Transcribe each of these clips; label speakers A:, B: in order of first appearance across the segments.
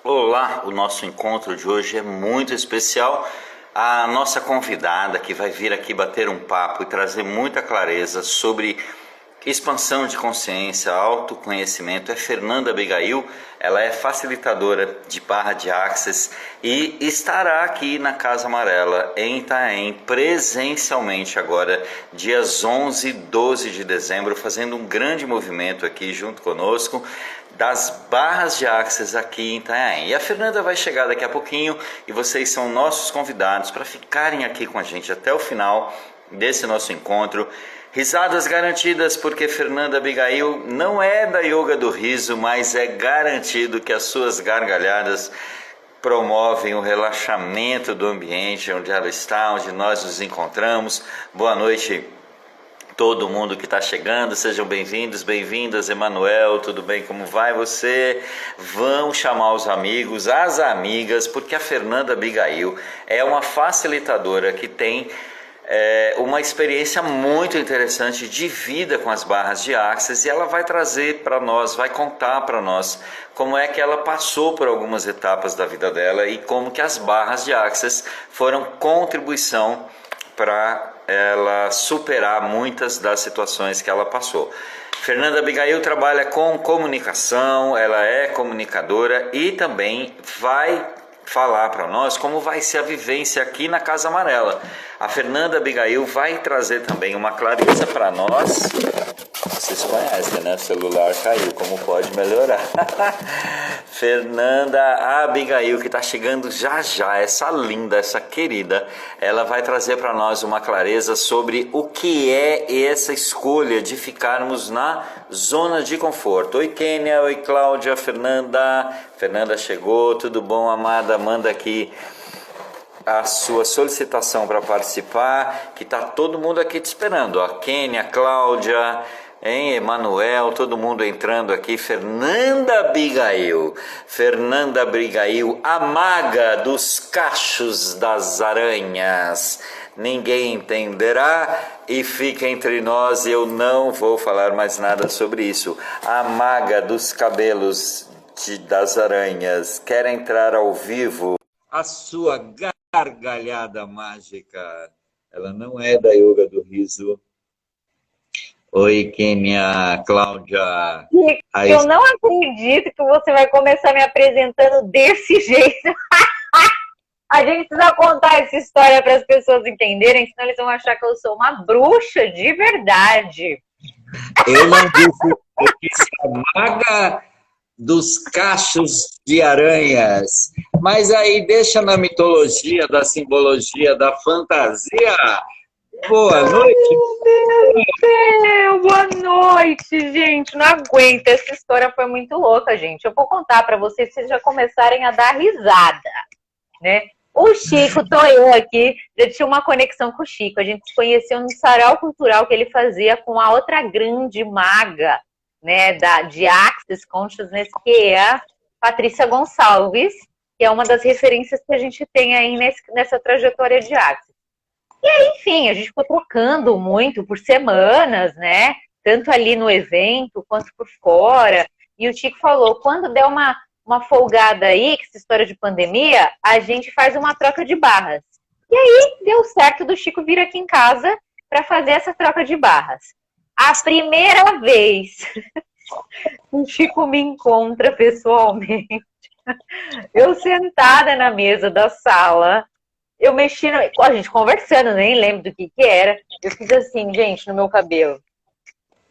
A: Olá, o nosso encontro de hoje é muito especial. A nossa convidada que vai vir aqui bater um papo e trazer muita clareza sobre expansão de consciência, autoconhecimento é Fernanda Abigail. Ela é facilitadora de barra de Access e estará aqui na Casa Amarela em Itaém presencialmente agora, dias 11 e 12 de dezembro, fazendo um grande movimento aqui junto conosco das barras de Access aqui em Itaém. E a Fernanda vai chegar daqui a pouquinho e vocês são nossos convidados para ficarem aqui com a gente até o final desse nosso encontro. Risadas garantidas, porque Fernanda Abigail não é da yoga do riso, mas é garantido que as suas gargalhadas promovem o relaxamento do ambiente onde ela está, onde nós nos encontramos. Boa noite todo mundo que está chegando, sejam bem-vindos, bem-vindas. Emanuel, tudo bem? Como vai você? Vão chamar os amigos, as amigas, porque a Fernanda Abigail é uma facilitadora que tem uma experiência muito interessante de vida com as barras de Access, e ela vai trazer para nós, vai contar para nós como é que ela passou por algumas etapas da vida dela e como que as barras de Access foram contribuição para ela superar muitas das situações que ela passou. Fernanda Abigail trabalha com comunicação, ela é comunicadora e também vai falar para nós como vai ser a vivência aqui na Casa Amarela. A Fernanda Abigail vai trazer também uma clareza para nós. Vocês conhecem, né? O celular caiu, como pode melhorar? Fernanda Abigail, que está chegando já já, essa linda, essa querida, ela vai trazer para nós uma clareza sobre o que é essa escolha de ficarmos na zona de conforto. Oi, Kênia, oi, Cláudia, Fernanda. Fernanda chegou, tudo bom, amada? Manda aqui a sua solicitação para participar, que está todo mundo aqui te esperando. A Kênia, a Cláudia, hein, Emanuel, todo mundo entrando aqui. Fernanda Abigail, a maga dos cachos das aranhas. Ninguém entenderá e fica entre nós, eu não vou falar mais nada sobre isso. A maga dos cabelos das aranhas quer entrar ao vivo. A sua gargalhada mágica, ela não é da yoga do riso. Oi, Kênia, Cláudia.
B: Eu não acredito que você vai começar me apresentando desse jeito. A gente precisa contar essa história para as pessoas entenderem, senão eles vão achar que eu sou uma bruxa de verdade.
A: Eu não disse, eu disse a maga dos cachos de aranhas. Mas aí deixa na mitologia, da simbologia, da fantasia. Boa noite.
B: Meu Deus do céu, boa noite, gente. Não aguento, essa história foi muito louca, gente. Eu vou contar para vocês, vocês já começarem a dar risada, né? O Chico, tô eu aqui, já tinha uma conexão com o Chico. A gente se conheceu no sarau cultural que ele fazia com a outra grande maga, né, de Access Consciousness, que é a Patrícia Gonçalves, que é uma das referências que a gente tem aí nessa trajetória de Access. E aí, enfim, a gente ficou trocando muito por semanas, né? Tanto ali no evento quanto por fora. E o Chico falou, quando der uma folgada aí, que essa história de pandemia, a gente faz uma troca de barras. E aí deu certo do Chico vir aqui em casa para fazer essa troca de barras. A primeira vez o Chico me encontra pessoalmente, eu sentada na mesa da sala, eu mexi, a gente conversando, nem lembro do que era, eu fiz assim, gente, no meu cabelo.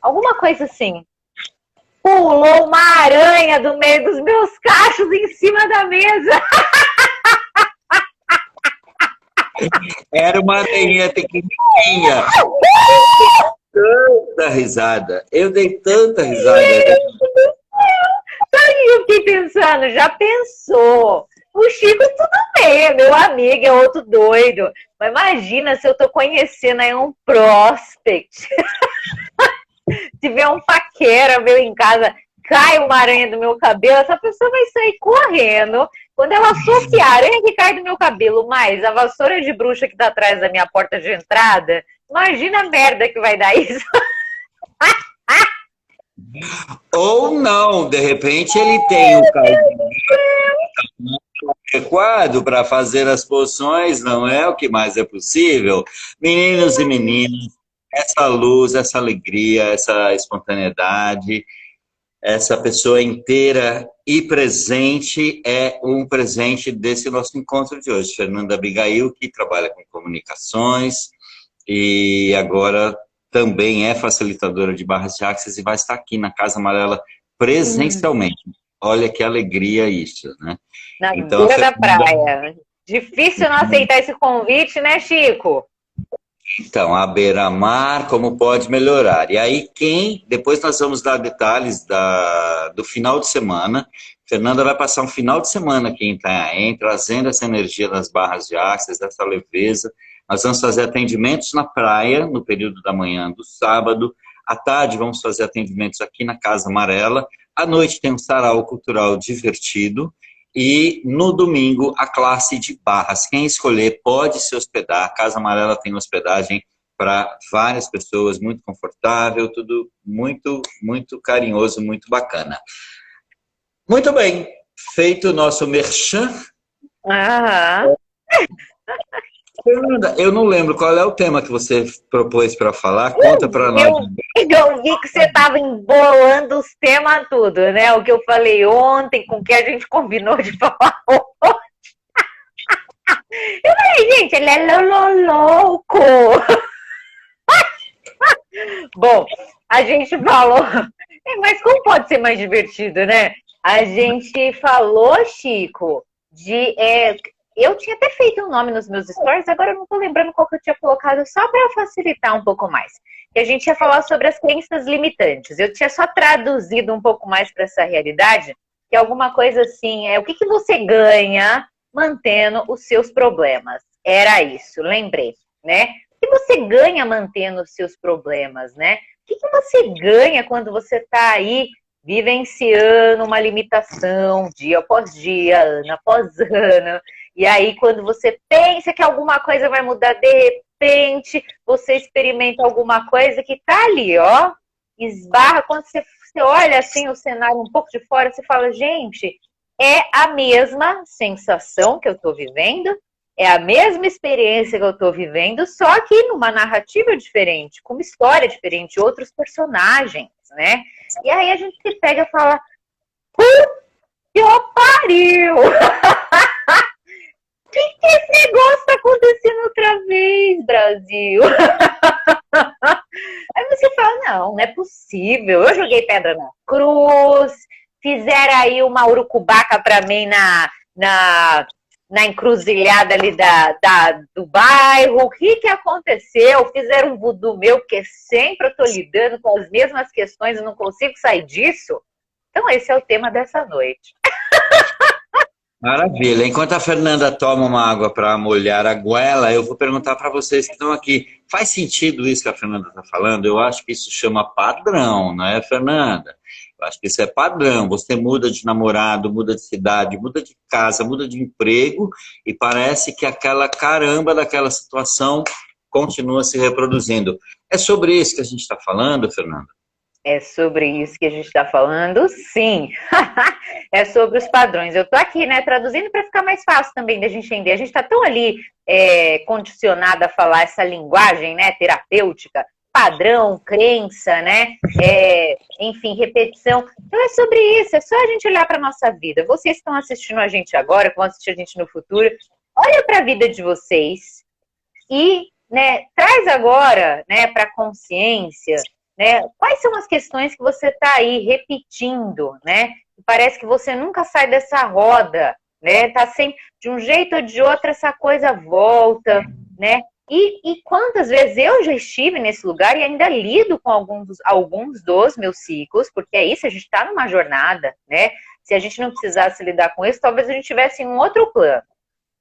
B: Alguma coisa assim. Pulou uma aranha do meio dos meus cachos em cima da mesa.
A: Era uma aranha pequenininha. Tanta risada. Eu dei tanta risada.
B: Sabe o que eu fiquei pensando? Já pensou? O Chico tudo bem, é meu amigo, é outro doido. Mas imagina se eu tô conhecendo aí um prospect. Se vê um paquera meu em casa, cai uma aranha do meu cabelo, essa pessoa vai sair correndo. Quando ela associar a aranha que cai do meu cabelo, mais a vassoura de bruxa que tá atrás da minha porta de entrada, imagina a merda que vai dar isso.
A: Ou não, de repente ele tem o adequado para fazer as poções, não é o que mais é possível. Meninos e meninas, essa luz, essa alegria, essa espontaneidade, essa pessoa inteira e presente é um presente desse nosso encontro de hoje. Fernanda Abigail, que trabalha com comunicações e agora também é facilitadora de barras de axis e vai estar aqui na Casa Amarela presencialmente. Olha que alegria isso, né?
B: Na
A: Então,
B: beira da praia. Difícil não aceitar esse convite, né, Chico?
A: Então, a beira-mar, como pode melhorar? E aí, depois nós vamos dar detalhes do final de semana. Fernanda vai passar um final de semana aqui em Itanhaém, trazendo essa energia das barras de axis, dessa leveza. Nós vamos fazer atendimentos na praia, no período da manhã do sábado. À tarde, vamos fazer atendimentos aqui na Casa Amarela. À noite, tem um sarau cultural divertido. E no domingo, a classe de barras. Quem escolher pode se hospedar. A Casa Amarela tem hospedagem para várias pessoas, muito confortável, tudo muito, muito carinhoso, muito bacana. Muito bem, feito o nosso merchan.
B: Aham.
A: Fernanda, eu não lembro qual é o tema que você propôs para falar. Conta para nós.
B: Eu vi que você estava embolando os temas tudo, né? O que eu falei ontem, com o que a gente combinou de falar hoje. Eu falei, gente, ele é louco. Bom, a gente falou... Mas como pode ser mais divertido, né? A gente falou, Chico, de... Eu tinha até feito um nome nos meus stories, agora eu não estou lembrando qual que eu tinha colocado, só para facilitar um pouco mais. Que a gente ia falar sobre as crenças limitantes. Eu tinha só traduzido um pouco mais para essa realidade, que é alguma coisa assim, o que você ganha mantendo os seus problemas? Era isso, lembrei, né? O que você ganha mantendo os seus problemas, né? O que você ganha quando você está aí vivenciando uma limitação dia após dia, ano após ano? E aí, quando você pensa que alguma coisa vai mudar, de repente, você experimenta alguma coisa que tá ali, ó, esbarra. Quando você olha assim o cenário um pouco de fora, você fala, gente, é a mesma sensação que eu tô vivendo, é a mesma experiência que eu tô vivendo, só que numa narrativa diferente, com uma história diferente, outros personagens, né? E aí a gente se pega e fala, que pariu! Que esse negócio tá acontecendo outra vez, Brasil? Aí você fala, não é possível. Eu joguei pedra na cruz, fizeram aí uma urucubaca pra mim na encruzilhada ali do bairro. O que aconteceu? Fizeram um voodoo meu, porque sempre eu tô lidando com as mesmas questões e não consigo sair disso. Então esse é o tema dessa noite.
A: Maravilha. Enquanto a Fernanda toma uma água para molhar a goela, eu vou perguntar para vocês que estão aqui. Faz sentido isso que a Fernanda está falando? Eu acho que isso chama padrão, não é, Fernanda? Eu acho que isso é padrão. Você muda de namorado, muda de cidade, muda de casa, muda de emprego e parece que aquela caramba daquela situação continua se reproduzindo. É sobre isso que a gente está falando, Fernanda?
B: É sobre isso que a gente está falando, sim. É sobre os padrões. Eu estou aqui, né, traduzindo para ficar mais fácil também da gente entender. A gente está tão ali condicionado a falar essa linguagem, né, terapêutica, padrão, crença, né, enfim, repetição. Então é sobre isso, é só a gente olhar para a nossa vida. Vocês que estão assistindo a gente agora, que vão assistir a gente no futuro, olha para a vida de vocês e, né, traz agora, né, para a consciência, né, quais são as questões que você está aí repetindo, né? Parece que você nunca sai dessa roda, né? Tá sempre, de um jeito ou de outro, essa coisa volta, né? E quantas vezes eu já estive nesse lugar e ainda lido com alguns dos meus ciclos, porque é isso, a gente está numa jornada, né? Se a gente não precisasse lidar com isso, talvez a gente tivesse em um outro plano.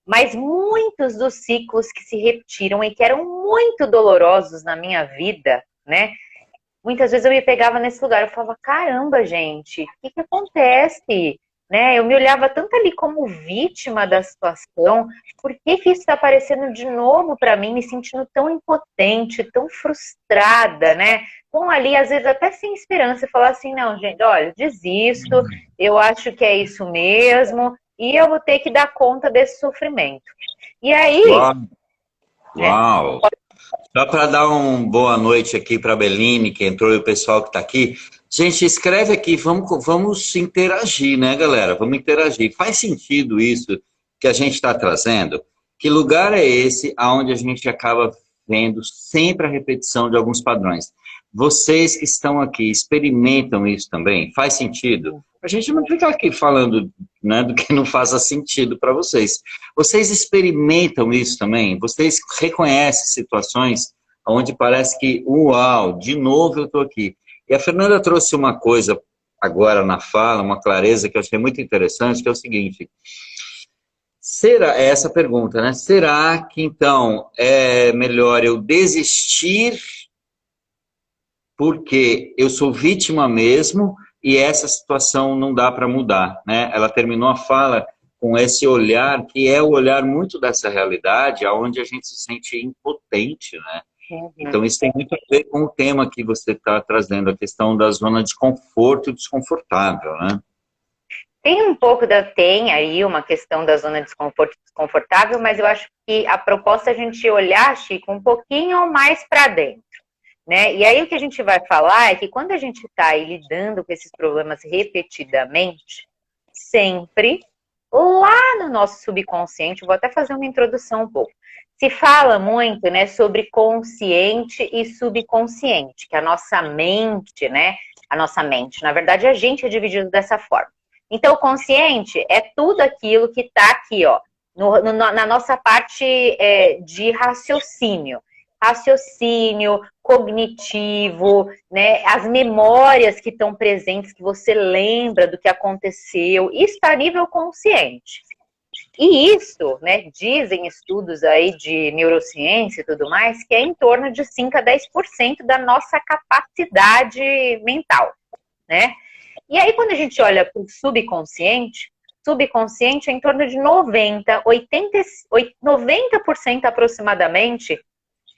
B: Mas muitos dos ciclos que se repetiram e que eram muito dolorosos na minha vida, né? Muitas vezes eu me pegava nesse lugar, eu falava, caramba, gente, o que acontece? Né? Eu me olhava tanto ali como vítima da situação, por que isso está aparecendo de novo para mim, me sentindo tão impotente, tão frustrada, né? Com ali, às vezes, até sem esperança, falar assim, não, gente, olha, desisto, eu acho que é isso mesmo, e eu vou ter que dar conta desse sofrimento. E aí...
A: Uau! Só para dar uma boa noite aqui para a Beline, que entrou, e o pessoal que está aqui. Gente, escreve aqui, vamos interagir, né, galera? Vamos interagir. Faz sentido isso que a gente está trazendo? Que lugar é esse onde a gente acaba vendo sempre a repetição de alguns padrões? Vocês que estão aqui, experimentam isso também? Faz sentido? A gente não fica aqui falando, né, do que não faça sentido para vocês. Vocês experimentam isso também? Vocês reconhecem situações onde parece que, uau, de novo eu estou aqui. E a Fernanda trouxe uma coisa agora na fala, uma clareza que eu achei muito interessante, que é o seguinte: será, é essa pergunta, né? Será que então é melhor eu desistir porque eu sou vítima mesmo e essa situação não dá para mudar, né? Ela terminou a fala com esse olhar, que é o olhar muito dessa realidade, onde a gente se sente impotente, né? Então isso tem muito a ver com o tema que você está trazendo, a questão da zona de conforto e desconfortável, né?
B: Tem aí uma questão da zona de desconforto e desconfortável, mas eu acho que a proposta é a gente olhar, Chico, um pouquinho mais para dentro, né? E aí o que a gente vai falar é que quando a gente está aí lidando com esses problemas repetidamente, sempre, lá no nosso subconsciente, vou até fazer uma introdução um pouco, se fala muito, né, sobre consciente e subconsciente, que a nossa mente, né, na verdade a gente é dividido dessa forma. Então o consciente é tudo aquilo que está aqui, ó, na nossa parte de raciocínio, cognitivo, né, as memórias que estão presentes, que você lembra do que aconteceu, isso está a nível consciente. E isso, né, dizem estudos aí de neurociência e tudo mais, que é em torno de 5 a 10% da nossa capacidade mental, né? E aí quando a gente olha para o subconsciente é em torno de 90% aproximadamente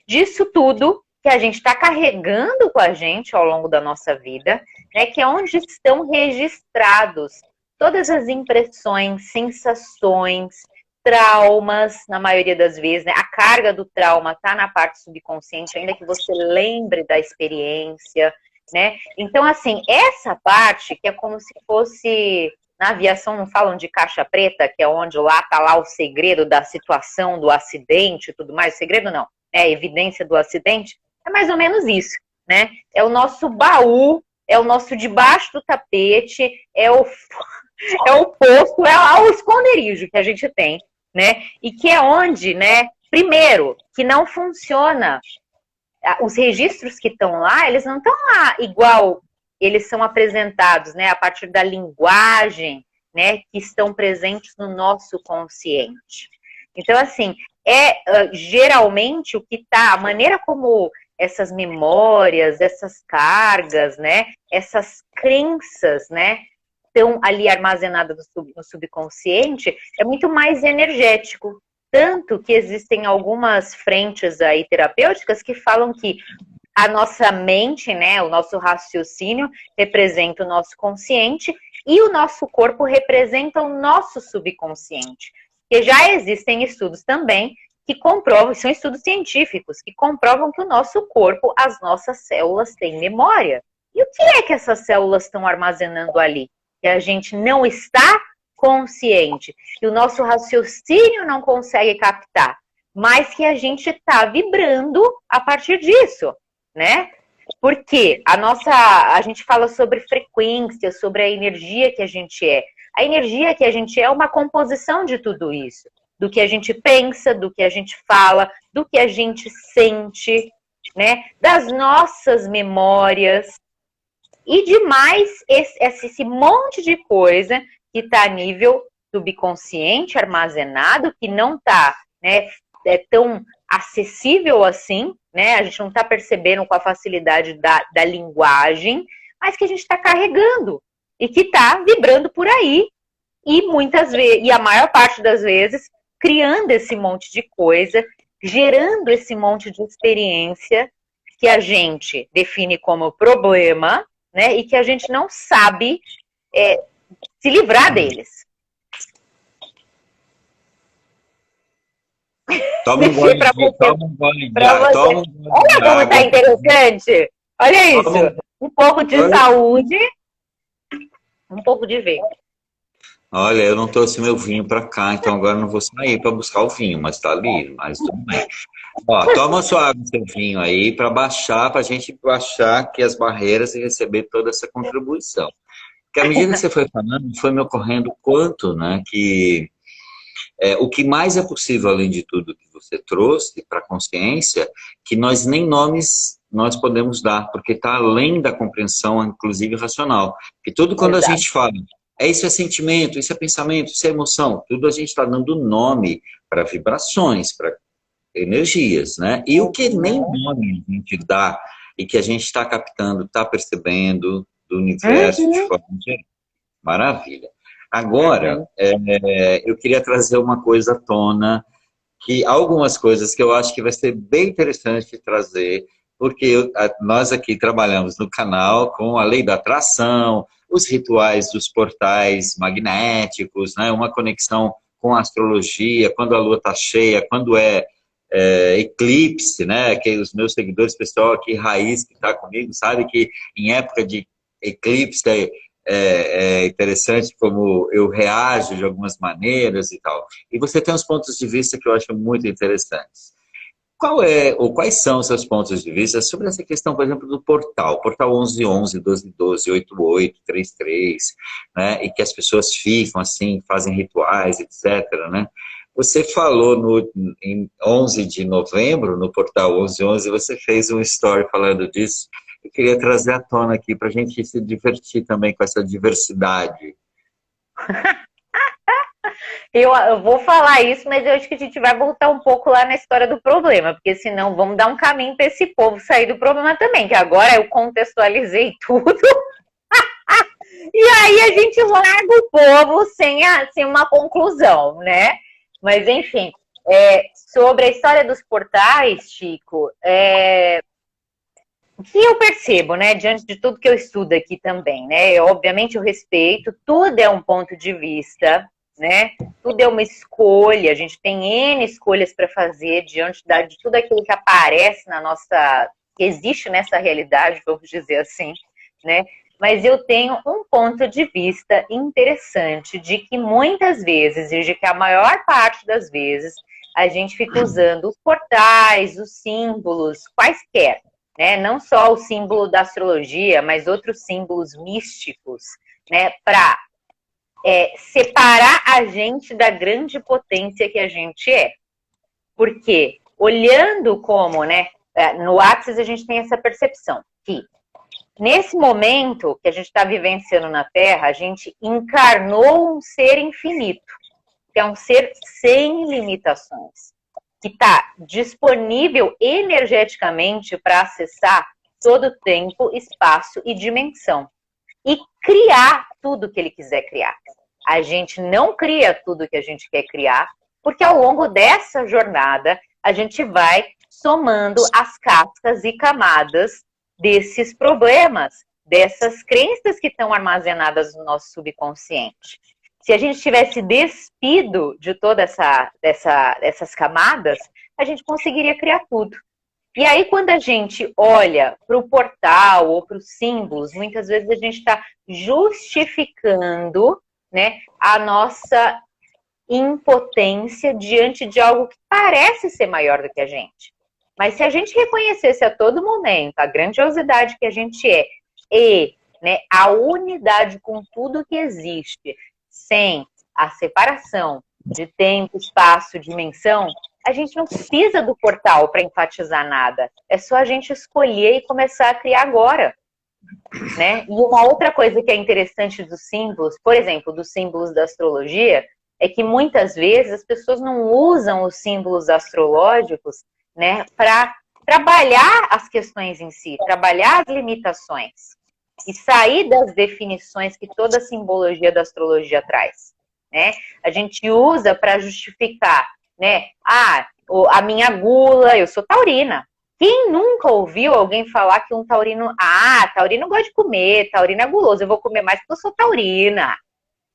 B: disso tudo que a gente está carregando com a gente ao longo da nossa vida, né, que é onde estão registrados todas as impressões, sensações, traumas, na maioria das vezes, né? A carga do trauma está na parte subconsciente, ainda que você lembre da experiência, né? Então, assim, essa parte que é como se fosse... Na aviação não falam de caixa preta, que é onde lá está lá o segredo da situação, do acidente e tudo mais. O segredo não, é a evidência do acidente. É mais ou menos isso, né? É o nosso baú, é o nosso debaixo do tapete, é o posto, é lá o esconderijo que a gente tem, né? E que é onde, né? Primeiro, que não funciona. Os registros que estão lá, eles não estão lá igual eles são apresentados, né? A partir da linguagem, né? Que estão presentes no nosso consciente. Então, assim, geralmente o que está, a maneira como essas memórias, essas cargas, né? Essas crenças, né? Estão ali armazenadas no subconsciente, é muito mais energético. Tanto que existem algumas frentes aí terapêuticas que falam que a nossa mente, né, o nosso raciocínio representa o nosso consciente e o nosso corpo representa o nosso subconsciente. E já existem estudos também que comprovam, são estudos científicos, que comprovam que o nosso corpo, as nossas células têm memória. E o que é que essas células estão armazenando ali? Que a gente não está consciente, que o nosso raciocínio não consegue captar, mas que a gente está vibrando a partir disso, né? Porque a gente fala sobre frequência, sobre a energia que a gente é. A energia que a gente é uma composição de tudo isso, do que a gente pensa, do que a gente fala, do que a gente sente, né? Das nossas memórias. E demais, esse monte de coisa que está a nível subconsciente, armazenado, que não está, né, tão acessível assim, né? A gente não está percebendo com a facilidade da linguagem, mas que a gente está carregando e que está vibrando por aí. E muitas vezes, e a maior parte das vezes, criando esse monte de coisa, gerando esse monte de experiência que a gente define como problema, né? E que a gente não sabe se livrar deles.
A: Toma um
B: Deixei
A: gole
B: para
A: de,
B: você.
A: toma um gole de,
B: Para você.
A: toma um gole
B: Olha
A: de
B: como tá
A: água.
B: interessante. Olha
A: Toma
B: isso. Um pouco de
A: olha,
B: saúde, um pouco de vinho.
A: olha, eu não trouxe meu vinho para cá, então agora eu não vou sair para buscar o vinho, mas tá ali, mas tudo bem. Ó, toma sua água, seu vinho aí, para baixar, para a gente baixar aqui as barreiras e receber toda essa contribuição. Porque à medida que você foi falando, foi me ocorrendo o quanto, né, que o que mais é possível, além de tudo que você trouxe para a consciência, que nós nem nomes nós podemos dar, porque está além da compreensão, inclusive racional. Que tudo quando a
B: Exato.
A: gente fala, isso é sentimento, isso é pensamento, isso é emoção, tudo a gente está dando nome para vibrações, para energias, né? E o que nem nome a gente dá e que a gente está captando, está percebendo do universo de
B: Uhum,
A: forma geral. Maravilha. Agora,
B: uhum.
A: eu queria trazer uma coisa à tona, que algumas coisas que eu acho que vai ser bem interessante trazer, porque nós aqui trabalhamos no canal com a lei da atração, os rituais dos portais magnéticos, né, uma conexão com a astrologia, quando a lua está cheia, quando eclipse, né, que os meus seguidores, pessoal aqui, raiz que está comigo, sabe que em época de eclipse é interessante como eu reajo de algumas maneiras e tal. E você tem uns pontos de vista que eu acho muito interessantes. Qual é, ou quais são os seus pontos de vista sobre essa questão, por exemplo, do portal? Portal 1111, 1212, 88, 33, né? E que as pessoas ficam assim, fazem rituais, etc, né? Você falou em 11 de novembro, no portal 1111, você fez um story falando disso. Eu queria trazer à tona aqui para a gente se divertir também com essa diversidade.
B: Eu vou falar isso, mas eu acho que a gente vai voltar um pouco lá na história do problema, porque senão vamos dar um caminho para esse povo sair do problema também, que agora eu contextualizei tudo, e aí a gente larga o povo sem uma conclusão, né? Mas enfim, sobre a história dos portais, Chico, o que eu percebo, né, diante de tudo que eu estudo aqui também, né, obviamente eu respeito, tudo é um ponto de vista, né, tudo é uma escolha, a gente tem N escolhas para fazer diante de tudo aquilo que aparece na nossa, que existe nessa realidade, vamos dizer assim, né, mas eu tenho um ponto de vista interessante de que muitas vezes, e de que a maior parte das vezes, a gente fica usando os portais, os símbolos, quaisquer, né? Não só o símbolo da astrologia, mas outros símbolos místicos, né? Para separar a gente da grande potência que a gente é. Porque, olhando como, né? No Axis a gente tem essa percepção que, nesse momento que a gente está vivenciando na Terra, a gente encarnou um ser infinito, que é um ser sem limitações, que está disponível energeticamente para acessar todo o tempo, espaço e dimensão. E criar tudo que ele quiser criar. A gente não cria tudo que a gente quer criar, porque ao longo dessa jornada, a gente vai somando as cascas e camadas desses problemas, dessas crenças que estão armazenadas no nosso subconsciente. Se a gente tivesse despido de todas essas camadas, a gente conseguiria criar tudo. E aí, quando a gente olha para o portal ou para os símbolos, muitas vezes a gente está justificando, né, a nossa impotência diante de algo que parece ser maior do que a gente. Mas se a gente reconhecesse a todo momento a grandiosidade que a gente é e, né, a unidade com tudo que existe, sem a separação de tempo, espaço, dimensão, a gente não precisa do portal para enfatizar nada. É só a gente escolher e começar a criar agora, né? E uma outra coisa que é interessante dos símbolos, por exemplo, dos símbolos da astrologia, é que muitas vezes as pessoas não usam os símbolos astrológicos, né, para trabalhar as questões em si, trabalhar as limitações e sair das definições que toda a simbologia da astrologia traz, né? A gente usa para justificar, né? A minha gula, eu sou taurina. Quem nunca ouviu alguém falar que um taurino, taurino gosta de comer, taurino é guloso, eu vou comer mais porque eu sou taurina.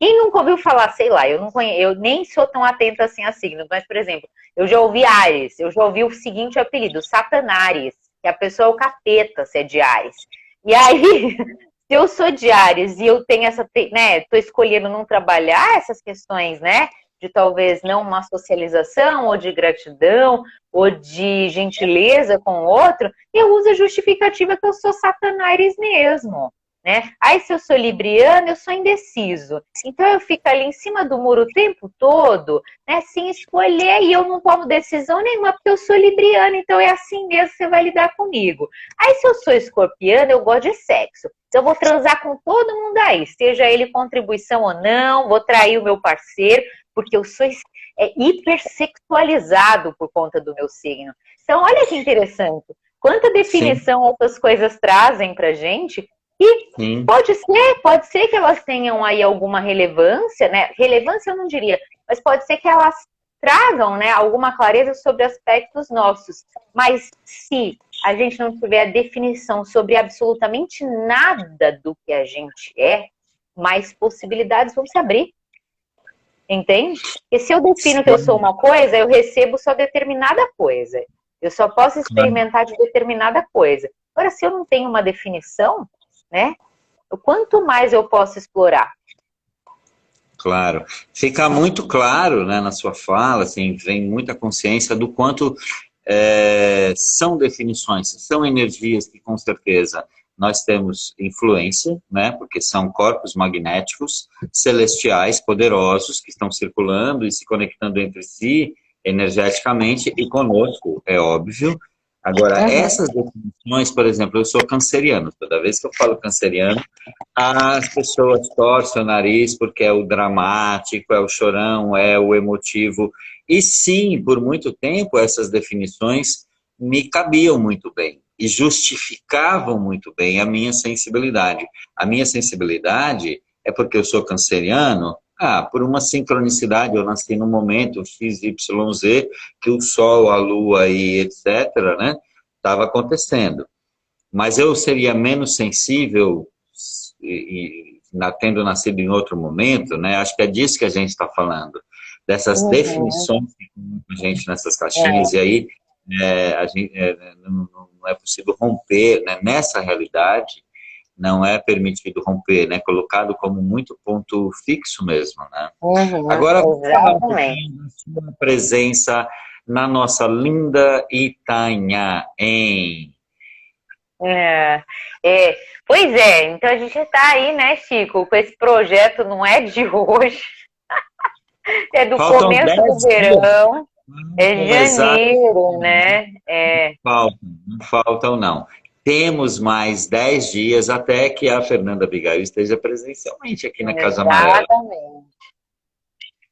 B: Quem nunca ouviu falar, sei lá, eu não conheço, eu nem sou tão atenta assim a signos, mas, por exemplo, eu já ouvi Áries, eu já ouvi o seguinte apelido, Satanares, que a pessoa é o capeta, se é de Áries. E aí, se eu sou de Áries e eu tenho essa, né, tô escolhendo não trabalhar essas questões, né, de talvez não uma socialização, ou de gratidão, ou de gentileza com o outro, eu uso a justificativa que eu sou Satanares mesmo. Né? Aí, se eu sou libriano, eu sou indeciso. Então, eu fico ali em cima do muro o tempo todo, né, sem escolher, e eu não tomo decisão nenhuma, porque eu sou libriano, então é assim mesmo que você vai lidar comigo. Aí, se eu sou escorpiano, eu gosto de sexo. Então, eu vou transar com todo mundo aí, seja ele contribuição ou não, vou trair o meu parceiro, porque eu sou hipersexualizado por conta do meu signo. Então, olha que interessante. Quanta definição outras coisas trazem pra gente. E
A: Sim.
B: pode ser que elas tenham aí alguma relevância, né? Relevância eu não diria, mas pode ser que elas tragam, né, alguma clareza sobre aspectos nossos. Mas se a gente não tiver a definição sobre absolutamente nada do que a gente é, mais possibilidades vão se abrir. Entende? Porque se eu defino que eu sou uma coisa, eu recebo só determinada coisa. Eu só posso experimentar de determinada coisa. Agora, se eu não tenho uma definição, né? O quanto mais eu posso explorar?
A: Claro. Fica muito claro, né, na sua fala, assim, vem muita consciência do quanto são definições, são energias que com certeza nós temos influência, né, porque são corpos magnéticos celestiais poderosos que estão circulando e se conectando entre si energeticamente e conosco, é óbvio. Agora, essas definições, por exemplo, eu sou canceriano, toda vez que eu falo canceriano, as pessoas torcem o nariz porque é o dramático, é o chorão, é o emotivo. E sim, por muito tempo, essas definições me cabiam muito bem e justificavam muito bem a minha sensibilidade. A minha sensibilidade é porque eu sou canceriano, por uma sincronicidade, eu nasci num momento X, Y, Z, que o Sol, a Lua e etc., né, estava acontecendo. Mas eu seria menos sensível tendo nascido em outro momento, né? Acho que é disso que a gente está falando, dessas definições que tem a gente nessas caixinhas, e aí não é possível romper, né? Nessa realidade, não é permitido romper, né? Colocado como muito ponto fixo mesmo, né? Agora, vamos falar um pouquinho da sua presença na nossa linda Itanhaém.
B: Pois é, então a gente está aí, né, Chico, com esse projeto, não é de hoje, é do começo do verão, é janeiro, né?
A: Não faltam, não. Temos mais 10 dias até que a Fernanda Abigail esteja presencialmente aqui na Casa Amarela.
B: Exatamente.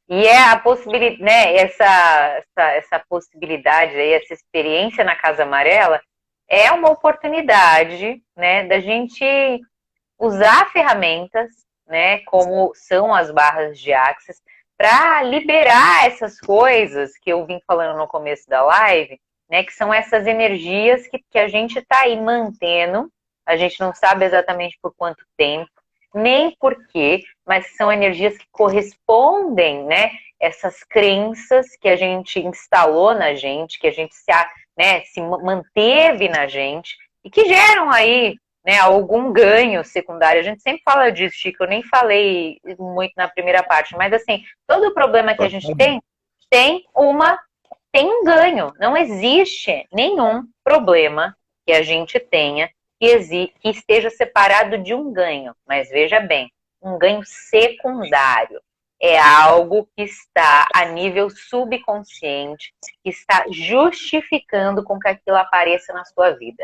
B: E é a possibilidade, né, essa possibilidade aí, essa experiência na Casa Amarela, é uma oportunidade, né, da gente usar ferramentas, né, como são as barras de Axis, para liberar essas coisas que eu vim falando no começo da live, né, que são essas energias que a gente está aí mantendo, a gente não sabe exatamente por quanto tempo, nem por quê, mas são energias que correspondem, né, essas crenças que a gente instalou na gente, que a gente se manteve na gente e que geram aí, né, algum ganho secundário. A gente sempre fala disso, Chico, eu nem falei muito na primeira parte, mas assim, todo problema que a gente tem um ganho. Não existe nenhum problema que a gente tenha que esteja separado de um ganho. Mas veja bem, um ganho secundário. É algo que está a nível subconsciente, que está justificando com que aquilo apareça na sua vida,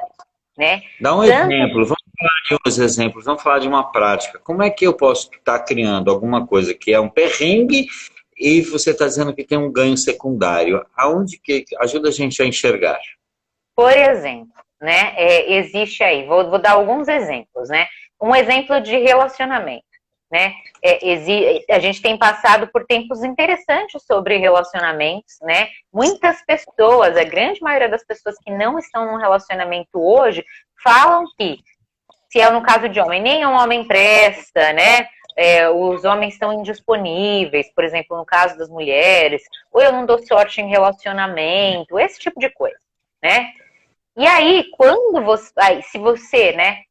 B: né?
A: Dá um exemplo, vamos falar de uns exemplos, vamos falar de uma prática. Como é que eu posso estar criando alguma coisa que é um perrengue e você está dizendo que tem um ganho secundário? Aonde que ajuda a gente a enxergar?
B: Por exemplo, né, existe aí, vou dar alguns exemplos, né? Um exemplo de relacionamento. Né? A gente tem passado por tempos interessantes sobre relacionamentos, né? Muitas pessoas, a grande maioria das pessoas que não estão num relacionamento hoje, falam que, se é no caso de homem, nenhum homem presta, né? os homens estão indisponíveis, por exemplo, no caso das mulheres, ou eu não dou sorte em relacionamento, esse tipo de coisa, né? E aí, se você, né,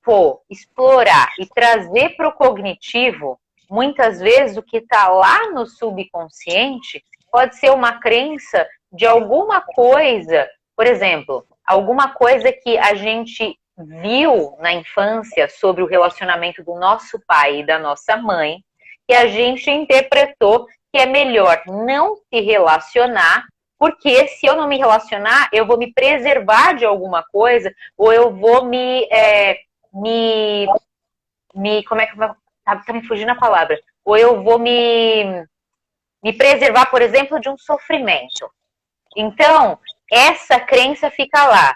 B: for explorar e trazer para o cognitivo, muitas vezes o que está lá no subconsciente pode ser uma crença de alguma coisa, por exemplo, alguma coisa que a gente viu na infância sobre o relacionamento do nosso pai e da nossa mãe, que a gente interpretou que é melhor não se relacionar, porque se eu não me relacionar, eu vou me preservar de alguma coisa, ou eu vou como é que tá me fugindo a palavra, ou eu vou me preservar, por exemplo, de um sofrimento. Então, essa crença fica lá.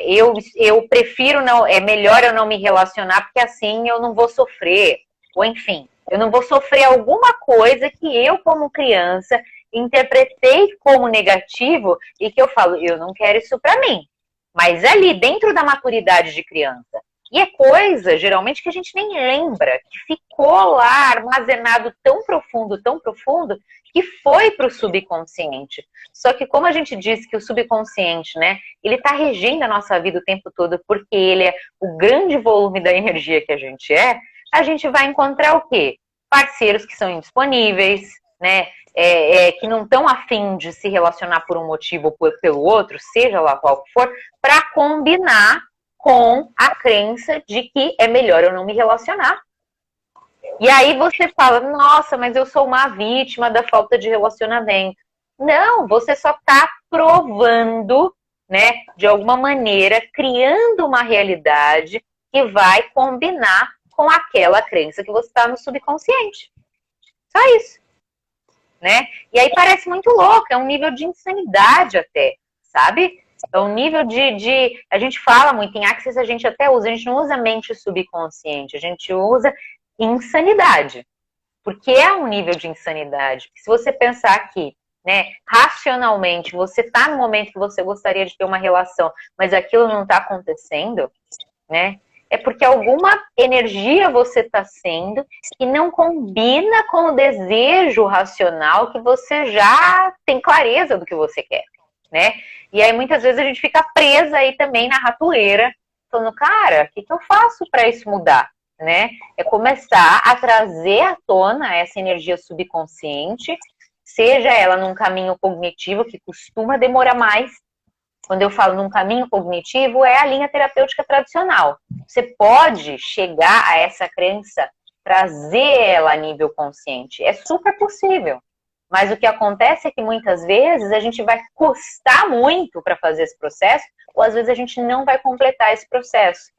B: Eu prefiro não, é melhor eu não me relacionar, porque assim eu não vou sofrer. Ou enfim, eu não vou sofrer alguma coisa que eu, como criança, interpretei como negativo e que eu falo, eu não quero isso pra mim. Mas ali, dentro da maturidade de criança. E é coisa, geralmente, que a gente nem lembra, que ficou lá armazenado tão profundo, que foi para o subconsciente. Só que como a gente disse que o subconsciente, né, ele está regendo a nossa vida o tempo todo, porque ele é o grande volume da energia que a gente vai encontrar o quê? Parceiros que são indisponíveis, né, que não estão afim de se relacionar por um motivo ou pelo outro, seja lá qual for, para combinar com a crença de que é melhor eu não me relacionar. E aí você fala, nossa, mas eu sou uma vítima da falta de relacionamento. Não, você só está provando, né, de alguma maneira, criando uma realidade que vai combinar com aquela crença que você está no subconsciente. Só isso. Né? E aí parece muito louco, é um nível de insanidade até, sabe? É um nível a gente fala muito em Access, a gente até usa, a gente não usa mente subconsciente, a gente usa insanidade. Porque é um nível de insanidade. Se você pensar que, né, racionalmente, você está no momento que você gostaria de ter uma relação, mas aquilo não está acontecendo, né? É porque alguma energia você está sendo que não combina com o desejo racional que você já tem clareza do que você quer, né? E aí muitas vezes a gente fica presa aí também na ratoeira, falando, cara, o que eu faço para isso mudar, né? É começar a trazer à tona essa energia subconsciente, seja ela num caminho cognitivo que costuma demorar mais. Quando eu falo num caminho cognitivo, é a linha terapêutica tradicional. Você pode chegar a essa crença, trazer ela a nível consciente. É super possível. Mas o que acontece é que muitas vezes a gente vai custar muito para fazer esse processo, ou às vezes a gente não vai completar esse processo.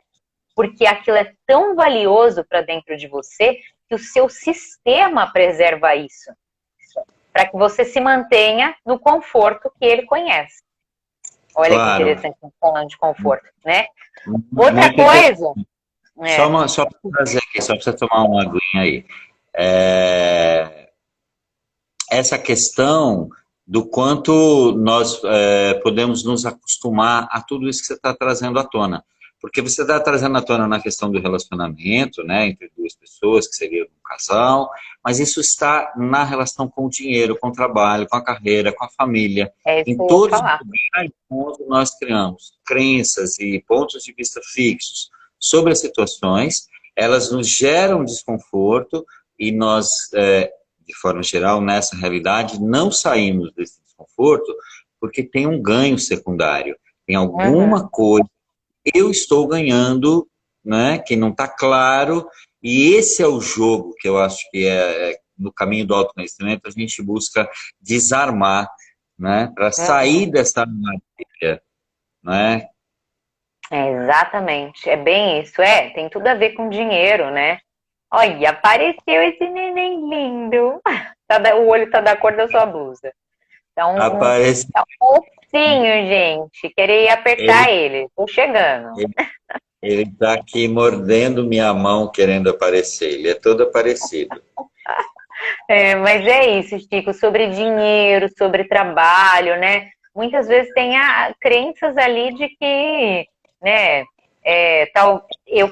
B: Porque aquilo é tão valioso para dentro de você que o seu sistema preserva isso. Para que você se mantenha no conforto que ele conhece. Olha claro. Que interessante, falando de conforto, né? Outra coisa...
A: Só para trazer aqui, só para você tomar uma aguinha aí. Essa questão do quanto nós podemos nos acostumar a tudo isso que você está trazendo à tona. Porque você está trazendo à tona na questão do relacionamento, né, entre duas pessoas, que seria um casal, mas isso está na relação com o dinheiro, com o trabalho, com a carreira, com a família. Em todos os lugares onde nós criamos crenças e pontos de vista fixos sobre as situações, elas nos geram desconforto e nós, de forma geral, nessa realidade, não saímos desse desconforto porque tem um ganho secundário, tem alguma coisa eu estou ganhando, né, que não está claro, e esse é o jogo que eu acho que no caminho do autoconhecimento, a gente busca desarmar, né, para sair dessa armadilha, né?
B: Exatamente, é bem isso, tem tudo a ver com dinheiro, né? Olha, apareceu esse neném lindo, o olho tá da cor da sua blusa. Então,
A: apareceu.
B: Sim, gente, queria apertar ele. Tô chegando.
A: Ele tá aqui mordendo minha mão, querendo aparecer. Ele é todo aparecido.
B: Mas é isso, Chico, sobre dinheiro, sobre trabalho, né? Muitas vezes tem crenças ali de que, né,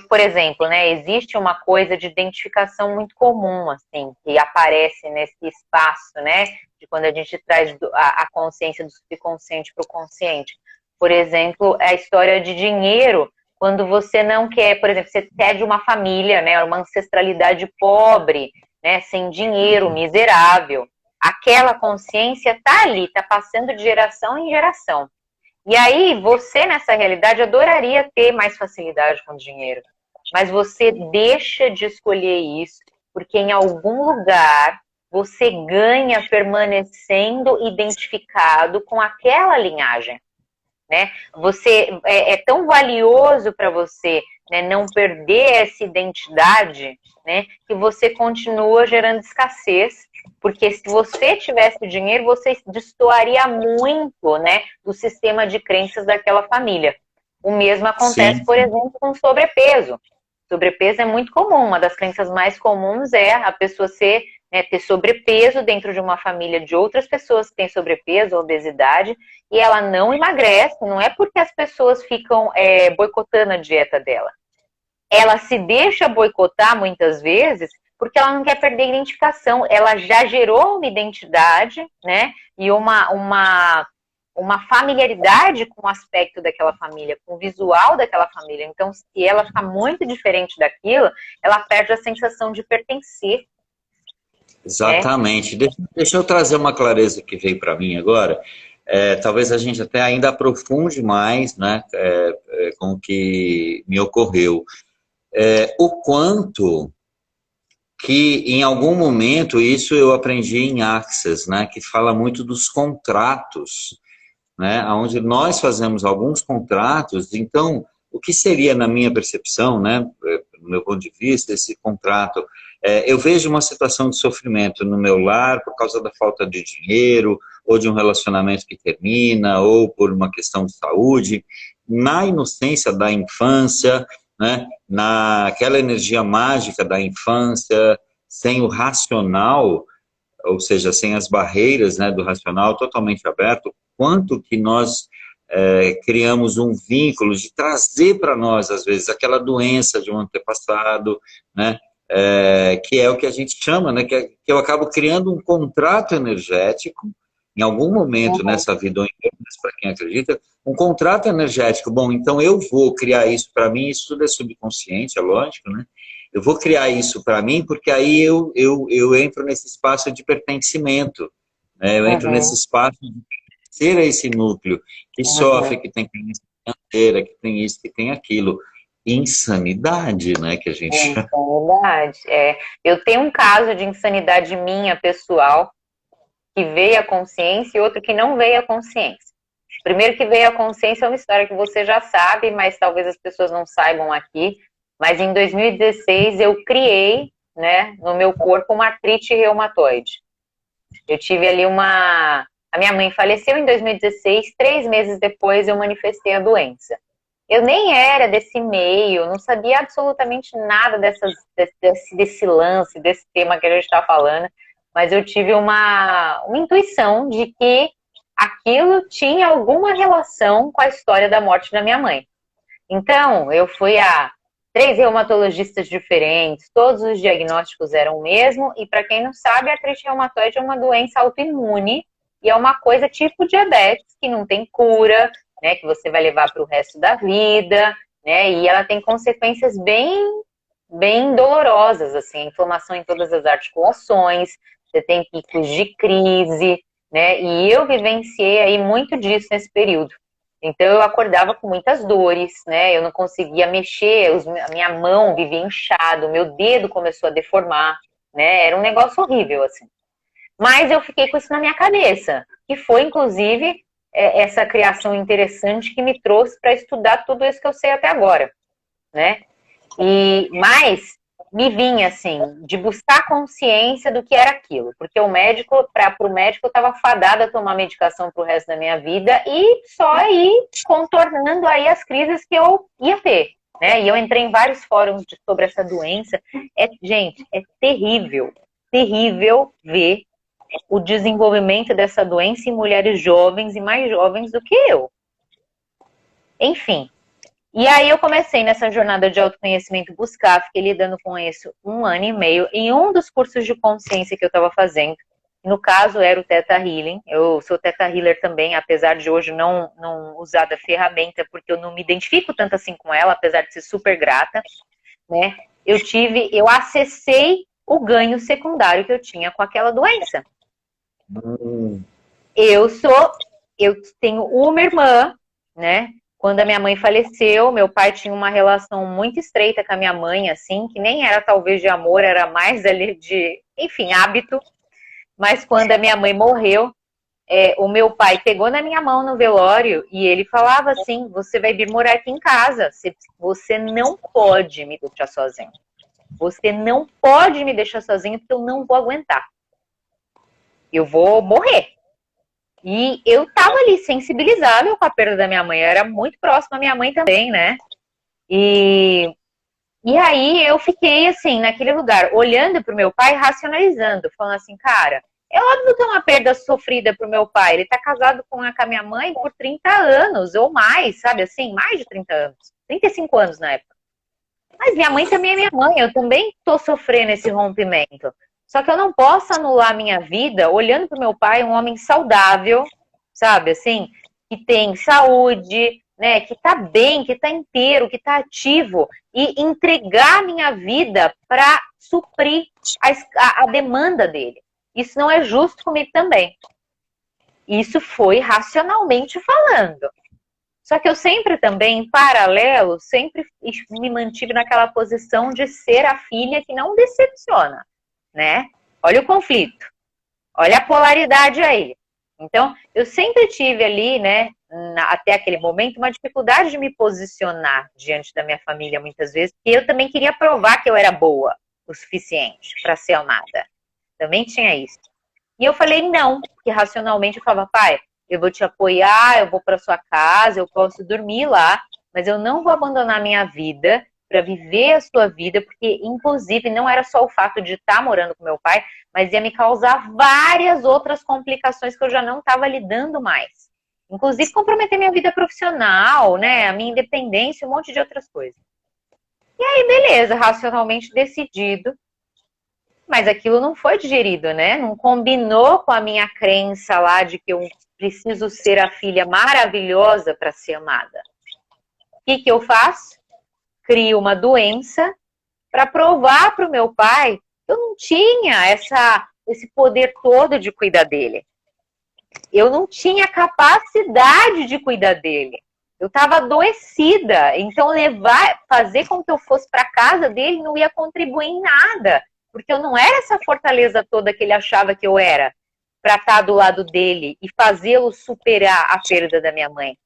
B: Por exemplo, né, existe uma coisa de identificação muito comum, assim, que aparece nesse espaço, né, de quando a gente traz a consciência do subconsciente para o consciente. Por exemplo, a história de dinheiro, quando você não quer, por exemplo, você é de uma família, né, uma ancestralidade pobre, né, sem dinheiro, miserável. Aquela consciência está ali, está passando de geração em geração. E aí, você, nessa realidade, adoraria ter mais facilidade com o dinheiro. Mas você deixa de escolher isso, porque em algum lugar você ganha permanecendo identificado com aquela linhagem, né? Você é tão valioso para você, né, não perder essa identidade, né, que você continua gerando escassez. Porque se você tivesse o dinheiro, você destoaria muito, né, do sistema de crenças daquela família. O mesmo acontece,
A: Sim.
B: por exemplo, com sobrepeso. Sobrepeso é muito comum. Uma das crenças mais comuns é a pessoa ter sobrepeso dentro de uma família de outras pessoas que têm sobrepeso, obesidade, e ela não emagrece. Não é porque as pessoas ficam boicotando a dieta dela. Ela se deixa boicotar muitas vezes porque ela não quer perder a identificação. Ela já gerou uma identidade, né? E uma familiaridade com o aspecto daquela família, com o visual daquela família. Então, se ela ficar muito diferente daquilo, ela perde a sensação de pertencer.
A: Exatamente. Deixa eu trazer uma clareza que veio para mim agora. Talvez a gente até ainda aprofunde mais, né, com o que me ocorreu. O quanto que em algum momento, isso eu aprendi em Access, né, que fala muito dos contratos, né, onde nós fazemos alguns contratos. Então, o que seria, na minha percepção, né, do meu ponto de vista, esse contrato? Eu vejo uma situação de sofrimento no meu lar por causa da falta de dinheiro, ou de um relacionamento que termina, ou por uma questão de saúde, na inocência da infância, né, naquela energia mágica da infância, sem o racional, ou seja, sem as barreiras, né, do racional totalmente aberto, quanto que nós criamos um vínculo de trazer para nós, às vezes, aquela doença de um antepassado, né, que é o que a gente chama, né, que eu acabo criando um contrato energético, em algum momento nessa vida, ou em outras, para quem acredita, um contrato energético. Bom, então eu vou criar isso para mim, isso tudo é subconsciente, é lógico, né? Eu vou criar isso para mim, porque aí eu entro nesse espaço de pertencimento, né? Eu entro nesse espaço de ser esse núcleo que sofre, que tem carência financeira, que tem isso, que tem aquilo. Insanidade, né, que a gente chama.
B: Insanidade, Eu tenho um caso de insanidade minha, pessoal, que veio à consciência e outro que não veio à consciência. Primeiro que veio à consciência é uma história que você já sabe, mas talvez as pessoas não saibam aqui. Mas em 2016 eu criei, né, no meu corpo uma artrite reumatoide. Eu tive ali A minha mãe faleceu em 2016, 3 meses depois eu manifestei a doença. Eu nem era desse meio, não sabia absolutamente nada desse lance, desse tema que a gente está falando, mas eu tive uma intuição de que aquilo tinha alguma relação com a história da morte da minha mãe. Então, eu fui a 3 reumatologistas diferentes, todos os diagnósticos eram o mesmo, e para quem não sabe, a artrite reumatoide é uma doença autoimune, e é uma coisa tipo diabetes, que não tem cura, né, que você vai levar para o resto da vida, né, e ela tem consequências bem dolorosas, assim, inflamação em todas as articulações, você tem picos de crise, né, e eu vivenciei aí muito disso nesse período. Então eu acordava com muitas dores, né, eu não conseguia mexer, a minha mão vivia inchada, o meu dedo começou a deformar, né, era um negócio horrível, assim. Mas eu fiquei com isso na minha cabeça, que foi, inclusive, essa criação interessante que me trouxe para estudar tudo isso que eu sei até agora, né? Mas me vinha, assim, de buscar consciência do que era aquilo, porque o médico, para o médico, eu estava fadada a tomar medicação para o resto da minha vida e só ir contornando aí as crises que eu ia ter, né? E eu entrei em vários fóruns sobre essa doença. Gente, é terrível, terrível ver o desenvolvimento dessa doença em mulheres jovens e mais jovens do que eu. Enfim, E aí eu comecei nessa jornada de autoconhecimento buscar, fiquei lidando com isso 1 ano e meio, em um dos cursos de consciência que eu estava fazendo. No caso, era o Theta Healing. Eu sou Theta Healer também, apesar de hoje não usar da ferramenta, porque eu não me identifico tanto assim com ela, apesar de ser super grata, né? Eu acessei o ganho secundário que eu tinha com aquela doença. Eu tenho uma irmã, né? Quando a minha mãe faleceu, meu pai tinha uma relação muito estreita com a minha mãe, assim, que nem era talvez de amor, era mais ali de, enfim, hábito. Mas quando a minha mãe morreu, o meu pai pegou na minha mão no velório e ele falava assim, você vai vir morar aqui em casa, você não pode me deixar sozinho. Você não pode me deixar sozinho porque eu não vou aguentar. Eu vou morrer. E eu tava ali sensibilizável com a perda da minha mãe, eu era muito próxima à minha mãe também, né? E aí eu fiquei assim, naquele lugar, olhando pro meu pai, racionalizando, falando assim, cara, é óbvio que é uma perda sofrida pro meu pai, ele tá casado com a minha mãe por 30 anos, ou mais, sabe assim, mais de 30 anos, 35 anos na época. Mas minha mãe também é minha mãe, eu também tô sofrendo esse rompimento. Só que eu não posso anular a minha vida olhando pro meu pai, um homem saudável, sabe assim, que tem saúde, né, que tá bem, que tá inteiro, que tá ativo, e entregar a minha vida para suprir a demanda dele. Isso não é justo comigo também. Isso foi racionalmente falando. Só que eu sempre também, em paralelo, sempre me mantive naquela posição de ser a filha que não decepciona, né? Olha o conflito, olha a polaridade aí. Então, eu sempre tive ali, né, até aquele momento, uma dificuldade de me posicionar diante da minha família muitas vezes, porque eu também queria provar que eu era boa o suficiente para ser amada. Também tinha isso. E eu falei não, porque racionalmente eu falava, pai, eu vou te apoiar, eu vou para sua casa, eu posso dormir lá, mas eu não vou abandonar a minha vida para viver a sua vida, porque inclusive não era só o fato de estar morando com meu pai, mas ia me causar várias outras complicações que eu já não estava lidando mais. Inclusive comprometer minha vida profissional, né, a minha independência, um monte de outras coisas. E aí, beleza, racionalmente decidido, mas aquilo não foi digerido, né? Não combinou com a minha crença lá de que eu preciso ser a filha maravilhosa para ser amada. O que eu faço? Crio uma doença para provar para o meu pai que eu não tinha esse poder todo de cuidar dele. Eu não tinha capacidade de cuidar dele. Eu estava adoecida. Então, fazer com que eu fosse para casa dele não ia contribuir em nada. Porque eu não era essa fortaleza toda que ele achava que eu era para estar do lado dele e fazê-lo superar a perda da minha mãe.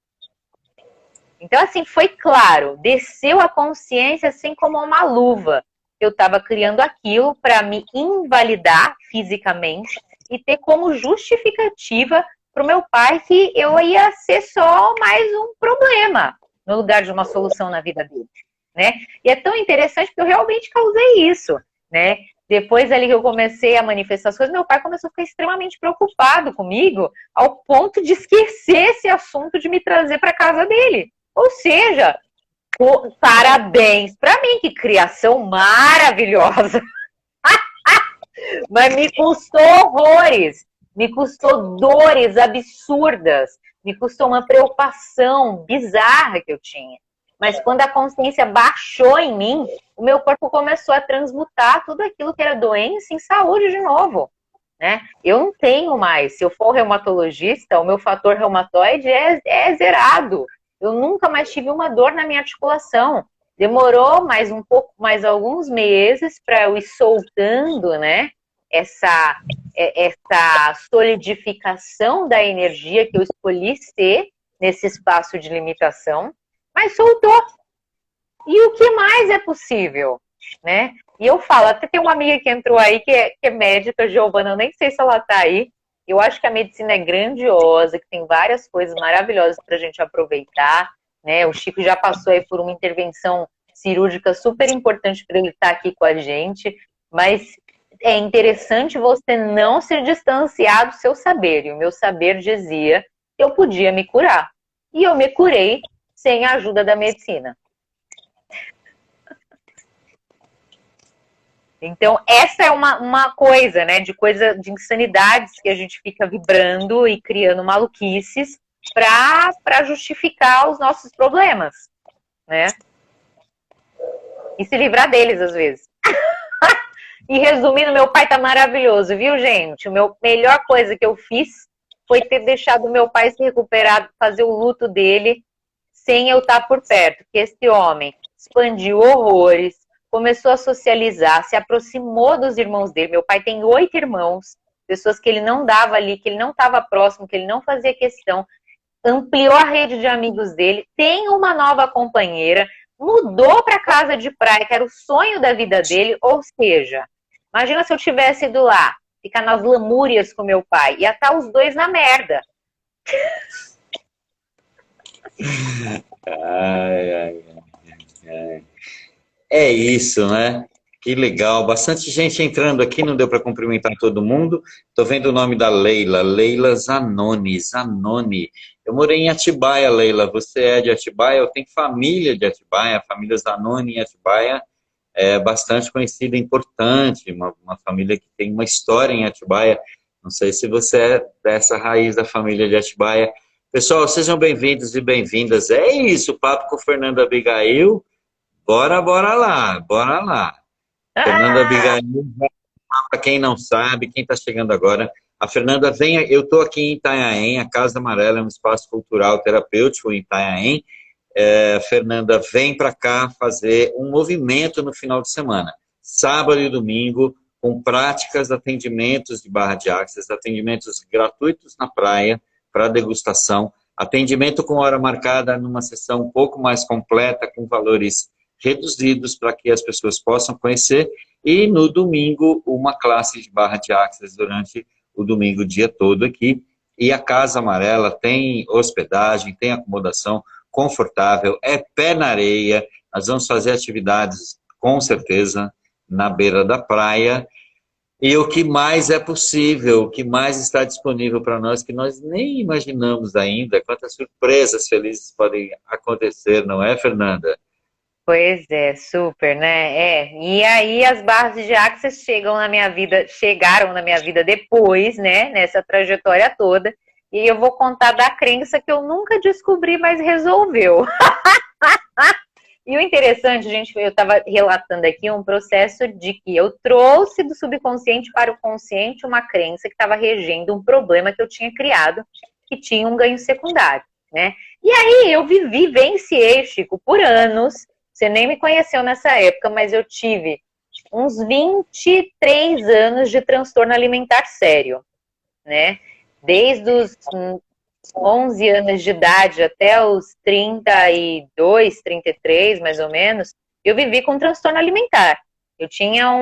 B: Então, assim, foi claro, desceu a consciência assim como uma luva. Eu estava criando aquilo para me invalidar fisicamente e ter como justificativa para o meu pai que eu ia ser só mais um problema no lugar de uma solução na vida dele, né? E é tão interessante porque eu realmente causei isso, né? Depois ali que eu comecei a manifestar as coisas, meu pai começou a ficar extremamente preocupado comigo, ao ponto de esquecer esse assunto de me trazer para casa dele. Ou seja, parabéns para mim, que criação maravilhosa. Mas me custou horrores, me custou dores absurdas, me custou uma preocupação bizarra que eu tinha. Mas quando a consciência baixou em mim, o meu corpo começou a transmutar tudo aquilo que era doença em saúde de novo, né? Eu não tenho mais, se eu for reumatologista, o meu fator reumatoide é zerado. Eu nunca mais tive uma dor na minha articulação. Demorou mais um pouco, mais alguns meses para eu ir soltando, né? Essa solidificação da energia que eu escolhi ser nesse espaço de limitação, mas soltou. E o que mais é possível, né? E eu falo, até tem uma amiga que entrou aí, que é médica, Giovana, eu nem sei se ela tá aí. Eu acho que a medicina é grandiosa, que tem várias coisas maravilhosas pra gente aproveitar, né? O Chico já passou aí por uma intervenção cirúrgica super importante para ele estar aqui com a gente, mas é interessante você não se distanciar do seu saber. E o meu saber dizia que eu podia me curar. E eu me curei sem a ajuda da medicina. Então, essa é uma coisa, né, de insanidades que a gente fica vibrando e criando maluquices para justificar os nossos problemas, né? E se livrar deles, às vezes. E resumindo, meu pai tá maravilhoso, viu, gente? A melhor coisa que eu fiz foi ter deixado meu pai se recuperar, fazer o luto dele, sem eu estar por perto. Porque esse homem expandiu horrores, começou a socializar, se aproximou dos irmãos dele. Meu pai tem 8 irmãos, pessoas que ele não dava ali, que ele não estava próximo, que ele não fazia questão. Ampliou a rede de amigos dele, tem uma nova companheira, mudou para casa de praia, que era o sonho da vida dele. Ou seja, imagina se eu tivesse ido lá, ficar nas lamúrias com meu pai, ia estar os dois na merda.
A: Ai. É isso, né? Que legal. Bastante gente entrando aqui, não deu para cumprimentar todo mundo. Estou vendo o nome da Leila, Leila Zanoni, Zanoni. Eu morei em Atibaia, Leila. Você é de Atibaia? Eu tenho família de Atibaia, a família Zanoni em Atibaia é bastante conhecida, importante, uma família que tem uma história em Atibaia. Não sei se você é dessa raiz da família de Atibaia. Pessoal, sejam bem-vindos e bem-vindas. É isso, o papo com Fernanda Abigail. Bora lá, bora lá. Fernanda Abigail, para quem não sabe, quem está chegando agora, a Fernanda vem, eu estou aqui em Itanhaém, a Casa Amarela é um espaço cultural terapêutico em Itanhaém. A Fernanda vem para cá fazer um movimento no final de semana, sábado e domingo, com práticas, atendimentos de barra de axis, atendimentos gratuitos na praia para degustação, atendimento com hora marcada numa sessão um pouco mais completa, com valores reduzidos para que as pessoas possam conhecer, e no domingo uma classe de barra de axis durante o domingo o dia todo aqui. E a Casa Amarela tem hospedagem, tem acomodação confortável, é pé na areia, nós vamos fazer atividades com certeza na beira da praia, e o que mais é possível, o que mais está disponível para nós, que nós nem imaginamos ainda, quantas surpresas felizes podem acontecer, não é, Fernanda?
B: Pois é, super, né? E aí as barras de axis chegaram na minha vida depois, né? Nessa trajetória toda. E eu vou contar da crença que eu nunca descobri, mas resolveu. E o interessante, gente, eu estava relatando aqui um processo de que eu trouxe do subconsciente para o consciente uma crença que estava regendo um problema que eu tinha criado, que tinha um ganho secundário, né? E aí eu vivenciei, Chico, por anos. Você nem me conheceu nessa época, mas eu tive uns 23 anos de transtorno alimentar sério, né? Desde os 11 anos de idade até os 32, 33, mais ou menos, eu vivi com transtorno alimentar. Eu tinha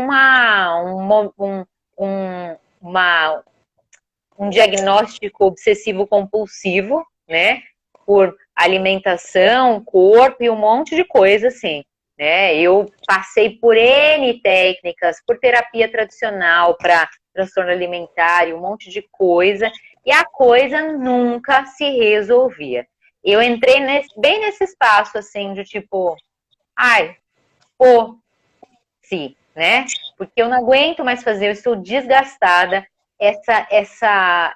B: um diagnóstico obsessivo-compulsivo, né? Por alimentação, corpo e um monte de coisa, assim, né? Eu passei por N técnicas, por terapia tradicional para transtorno alimentar e um monte de coisa, e a coisa nunca se resolvia. Eu entrei bem nesse espaço, assim, de tipo, sim, né? Porque eu não aguento mais fazer, eu estou desgastada,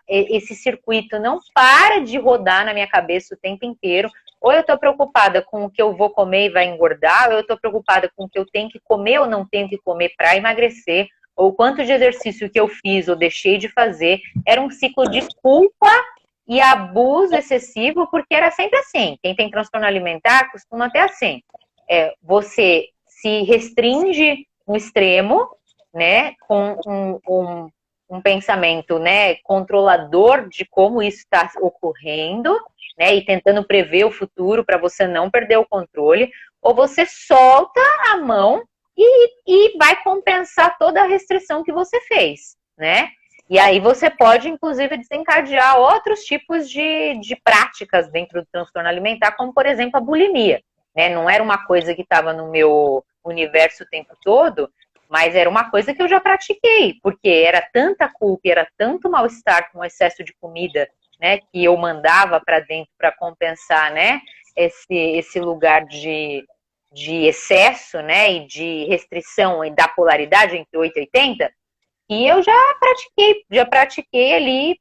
B: esse circuito não para de rodar na minha cabeça o tempo inteiro. Ou eu estou preocupada com o que eu vou comer e vai engordar, ou eu estou preocupada com o que eu tenho que comer ou não tenho que comer para emagrecer, ou quanto de exercício que eu fiz ou deixei de fazer. Era um ciclo de culpa e abuso excessivo, porque era sempre assim. Quem tem transtorno alimentar costuma ter assim. Você se restringe no extremo, né, com um pensamento, né, controlador de como isso está ocorrendo, né, e tentando prever o futuro para você não perder o controle, ou você solta a mão e vai compensar toda a restrição que você fez, né? E aí você pode, inclusive, desencadear outros tipos de práticas dentro do transtorno alimentar, como, por exemplo, a bulimia, né? Não era uma coisa que estava no meu universo o tempo todo, mas era uma coisa que eu já pratiquei, porque era tanta culpa, era tanto mal-estar com o excesso de comida, né, que eu mandava para dentro para compensar, né, esse lugar de excesso, né, e de restrição e da polaridade entre 8 e 80, e eu já pratiquei ali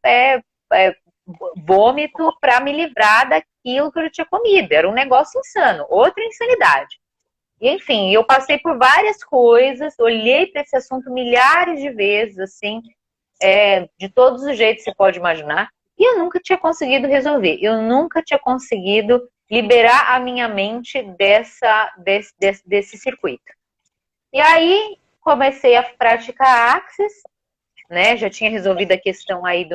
B: vômito para me livrar daquilo que eu já tinha comido. Era um negócio insano, outra insanidade. E, enfim, eu passei por várias coisas, olhei para esse assunto milhares de vezes, assim, de todos os jeitos que você pode imaginar, e eu nunca tinha conseguido resolver. Eu nunca tinha conseguido liberar a minha mente desse circuito. E aí, comecei a praticar Axis, né? Já tinha resolvido a questão aí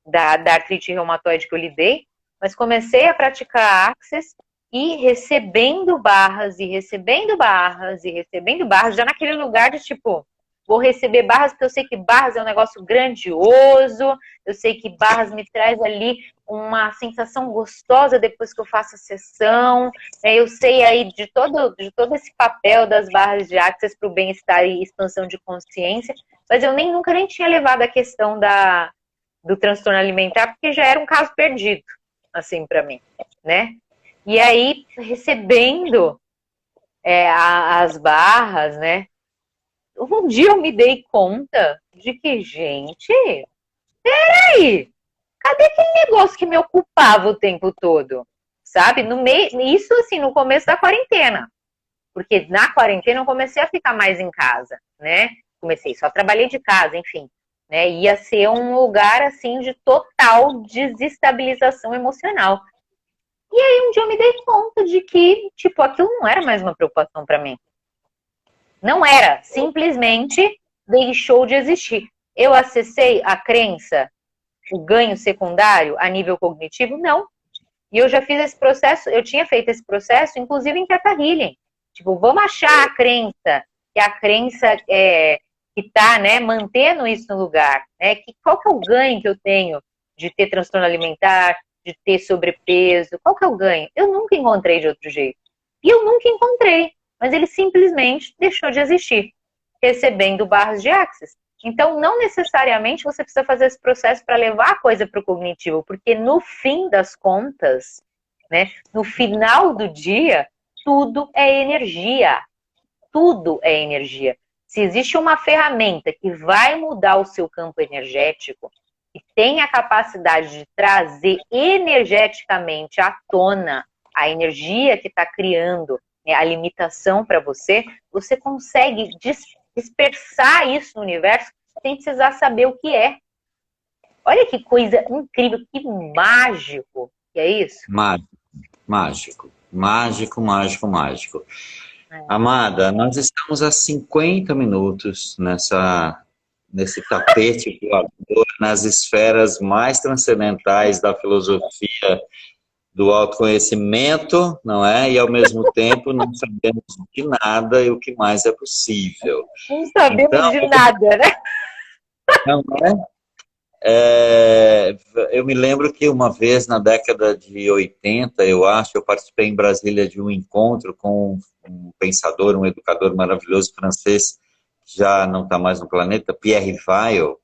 B: da artrite reumatoide que eu lidei, mas comecei a praticar Axis e recebendo barras, e recebendo barras, e recebendo barras, já naquele lugar de tipo, vou receber barras, porque eu sei que barras é um negócio grandioso, eu sei que barras me traz ali uma sensação gostosa depois que eu faço a sessão, eu sei aí de todo esse papel das barras de Axis para o bem-estar e expansão de consciência, mas eu nunca tinha levado a questão do transtorno alimentar, porque já era um caso perdido, assim, para mim, né? E aí, recebendo as barras, né? Um dia eu me dei conta de que, gente, peraí, cadê aquele negócio que me ocupava o tempo todo? Sabe? Isso, assim, no começo da quarentena. Porque na quarentena eu comecei a ficar mais em casa, né? Só trabalhei de casa, enfim. Né? Ia ser um lugar, assim, de total desestabilização emocional. E aí um dia eu me dei conta de que, tipo, aquilo não era mais uma preocupação para mim. Não era, simplesmente deixou de existir. Eu acessei a crença, o ganho secundário a nível cognitivo? Não. E eu já fiz esse processo, eu tinha feito esse processo, inclusive em Theta Healing. Tipo, vamos achar a crença, que a crença que está, né, mantendo isso no lugar. Né? Qual que é o ganho que eu tenho de ter transtorno alimentar, de ter sobrepeso? Qual que é o ganho? Eu nunca encontrei de outro jeito. E eu nunca encontrei, mas ele simplesmente deixou de existir, recebendo barras de Axis. Então, não necessariamente você precisa fazer esse processo para levar a coisa para o cognitivo, porque no fim das contas, né, no final do dia, tudo é energia. Tudo é energia. Se existe uma ferramenta que vai mudar o seu campo energético e tem a capacidade de trazer energeticamente à tona a energia que está criando, né, a limitação para você, você consegue dispersar isso no universo sem precisar saber o que é. Olha que coisa incrível, que mágico que é isso.
A: Mágico, mágico, mágico, mágico. Amada, nós estamos há 50 minutos nesse tapete voador, nas esferas mais transcendentais da filosofia do autoconhecimento, não é? E ao mesmo tempo não sabemos de nada e o que mais é possível.
B: Não sabemos de nada, né?
A: Não é? Eu me lembro que uma vez, na década de 80, eu acho, eu participei em Brasília de um encontro com um pensador, um educador maravilhoso francês, que já não está mais no planeta, Pierre Weil.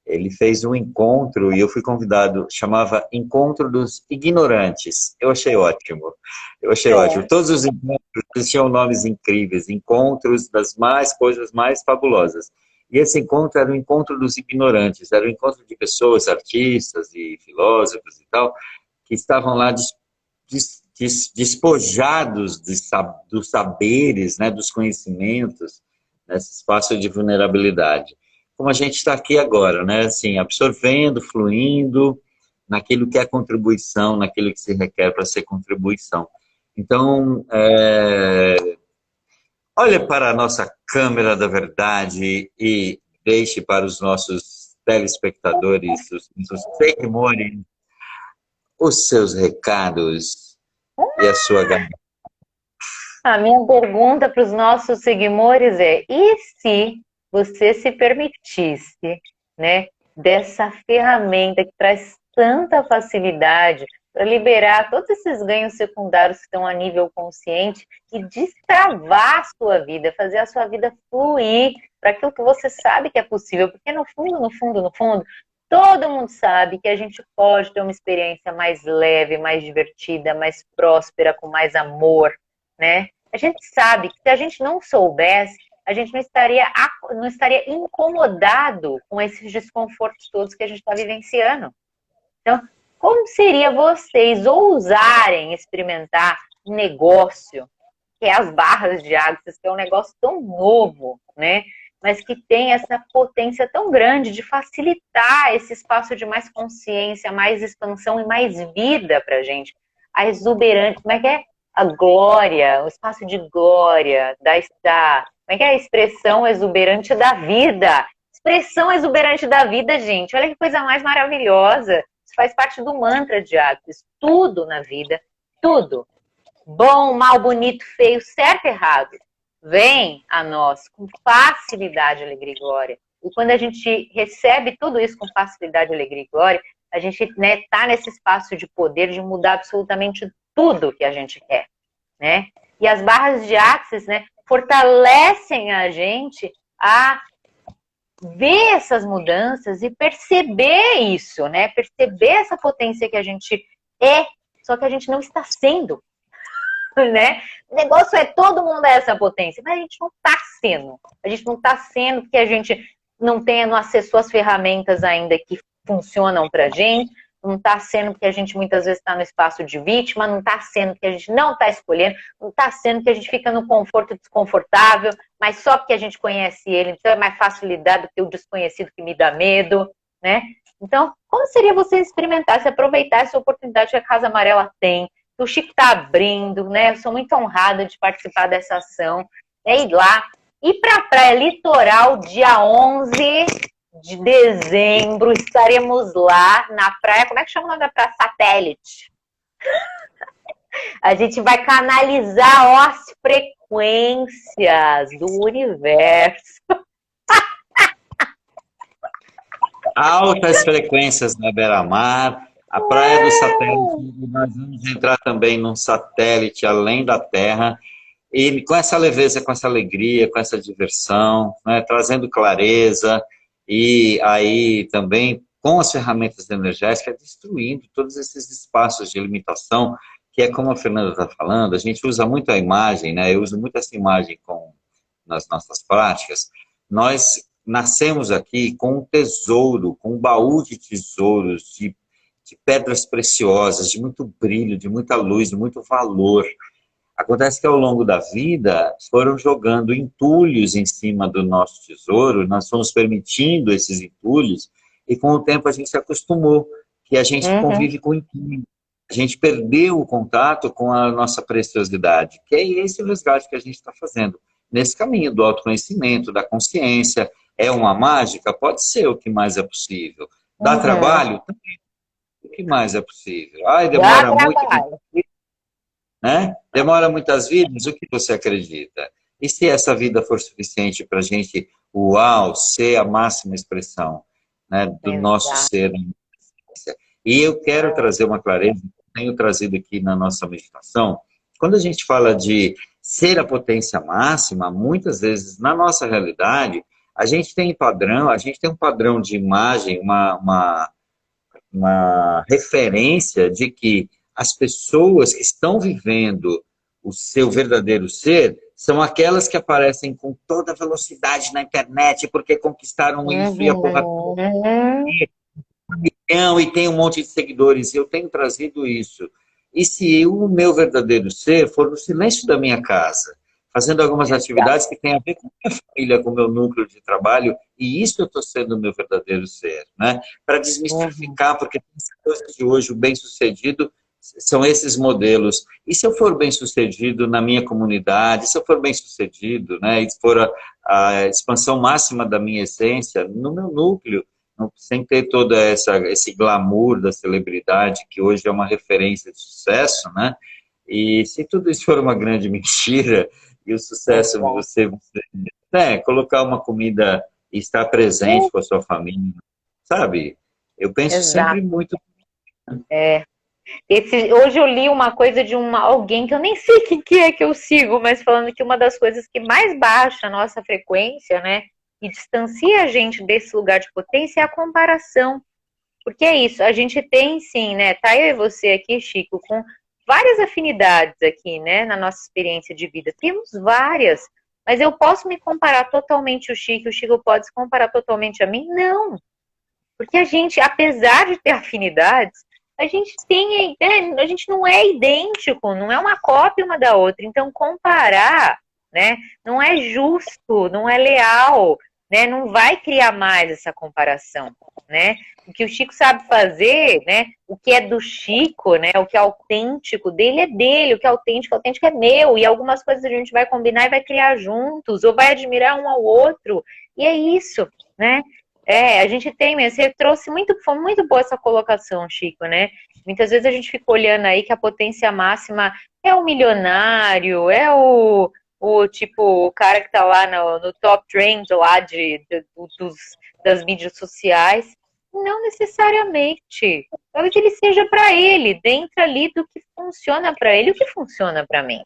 A: Ele fez um encontro e eu fui convidado, chamava Encontro dos Ignorantes. Eu achei ótimo. Eu achei ótimo. Todos os encontros tinham nomes incríveis, encontros das coisas mais fabulosas. E esse encontro era o encontro dos ignorantes, era o encontro de pessoas, artistas e filósofos e tal, que estavam lá despojados dos saberes, né, dos conhecimentos, nesse espaço de vulnerabilidade. Como a gente está aqui agora, né, assim, absorvendo, fluindo naquilo que é contribuição, naquilo que se requer para ser contribuição. Então, olhe para a nossa câmera da verdade e deixe para os nossos telespectadores, os seguidores, os seus recados e a sua garganta.
B: A minha pergunta para os nossos seguidores é: e se você se permitisse, né, dessa ferramenta que traz tanta facilidade para liberar todos esses ganhos secundários que estão a nível consciente e destravar a sua vida, fazer a sua vida fluir para aquilo que você sabe que é possível, porque no fundo, no fundo, no fundo, Todo mundo sabe que a gente pode ter uma experiência mais leve, mais divertida, mais próspera, com mais amor, né? A gente sabe que se a gente não soubesse, a gente não estaria incomodado com esses desconfortos todos que a gente está vivenciando. Então, como seria vocês ousarem experimentar um negócio que é as barras de Axis, que é um negócio tão novo, né? Mas que tem essa potência tão grande de facilitar esse espaço de mais consciência, mais expansão e mais vida pra gente. A exuberante, como é que é? A glória, o espaço de glória, como é que é a expressão exuberante da vida? Expressão exuberante da vida, gente. Olha que coisa mais maravilhosa. Isso faz parte do mantra de Axis. Tudo na vida, tudo. Bom, mal, bonito, feio, certo, errado, vem a nós com facilidade, alegria e glória. E quando a gente recebe tudo isso com facilidade, alegria e glória, a gente tá nesse espaço de poder de mudar absolutamente tudo que a gente quer, né? E as barras de Axis, né, fortalecem a gente a ver essas mudanças e perceber isso, né? Perceber essa potência que a gente é, só que a gente não está sendo. Né? O negócio é todo mundo é essa potência, mas a gente não está sendo. A gente não está sendo porque a gente não acessou as ferramentas ainda que funcionam pra gente, não está sendo porque a gente muitas vezes está no espaço de vítima, não está sendo porque a gente não está escolhendo, não está sendo porque a gente fica no conforto desconfortável, mas só porque a gente conhece ele, então é mais fácil lidar do que o desconhecido que me dá medo, né? Então, como seria você experimentar, se aproveitar essa oportunidade que a Casa Amarela tem? O Chico está abrindo, né? Eu sou muito honrada de participar dessa ação. É ir lá. Ir para a Praia Litoral, dia 11 de dezembro. Estaremos lá na praia. Como é que chama o nome da praia? Satélite. A gente vai canalizar as frequências do universo.
A: Altas frequências na beira-mar. A Praia do Satélite, nós vamos entrar também num satélite além da Terra, e com essa leveza, com essa alegria, com essa diversão, né, trazendo clareza, e aí também com as ferramentas energéticas, destruindo todos esses espaços de limitação, que é como a Fernanda está falando, a gente usa muito a imagem, né, eu uso muito essa imagem nas nossas práticas. Nós nascemos aqui com um tesouro, com um baú de tesouros, de pedras preciosas, de muito brilho, de muita luz, de muito valor. Acontece que ao longo da vida foram jogando entulhos em cima do nosso tesouro, nós fomos permitindo esses entulhos, e com o tempo a gente se acostumou, que a gente convive com entulho. A gente perdeu o contato com a nossa preciosidade, que é esse o resgate que a gente está fazendo. Nesse caminho do autoconhecimento, da consciência. É uma mágica? Pode ser o que mais é possível. Dá trabalho? Também. O que mais é possível? Ai, demora muito, né? Demora muitas vidas, o que você acredita? E se essa vida for suficiente para a gente, uau, ser a máxima expressão, né, do nosso ser? E eu quero trazer uma clareza, tenho trazido aqui na nossa meditação, quando a gente fala de ser a potência máxima, muitas vezes, na nossa realidade, a gente tem um padrão de imagem, uma referência de que as pessoas que estão vivendo o seu verdadeiro ser são aquelas que aparecem com toda velocidade na internet porque conquistaram isso e a porra toda. E tem um monte de seguidores. Eu tenho trazido isso. E se o meu verdadeiro ser for no silêncio da minha casa, fazendo algumas atividades que têm a ver com a minha família, com o meu núcleo de trabalho, e isso eu estou sendo o meu verdadeiro ser, né? Para desmistificar, porque as coisas de hoje, o bem-sucedido, são esses modelos. E se eu for bem-sucedido na minha comunidade, se eu for bem-sucedido, né, e for a expansão máxima da minha essência, no meu núcleo, sem ter todo esse glamour da celebridade, que hoje é uma referência de sucesso, né? E se tudo isso for uma grande mentira, e o sucesso você colocar uma comida e estar presente com a sua família, sabe? Eu penso sempre muito...
B: Hoje eu li uma coisa de alguém que eu nem sei quem que é que eu sigo, mas falando que uma das coisas que mais baixa a nossa frequência, né, e distancia a gente desse lugar de potência é a comparação. Porque é isso, a gente tem sim, né? Tá eu e você aqui, Chico, com várias afinidades aqui, né? Na nossa experiência de vida. Temos várias. Mas eu posso me comparar totalmente ao Chico, o Chico pode se comparar totalmente a mim? Não. Porque a gente, apesar de ter afinidades, a gente tem, né, a gente não é idêntico, não é uma cópia uma da outra. Então, comparar, né, não é justo, não é leal, né, não vai criar mais essa comparação, né? O que o Chico sabe fazer, né, o que é do Chico, né, o que é autêntico dele é dele, o que é autêntico é meu, e algumas coisas a gente vai combinar e vai criar juntos, ou vai admirar um ao outro, e é isso, né? A gente tem mesmo, você trouxe foi muito boa essa colocação, Chico, né? Muitas vezes a gente fica olhando aí que a potência máxima é o milionário, é o tipo, o cara que tá lá no top trend lá das mídias sociais. Não necessariamente. Talvez ele seja para ele, dentro ali do que funciona para ele, o que funciona para mim,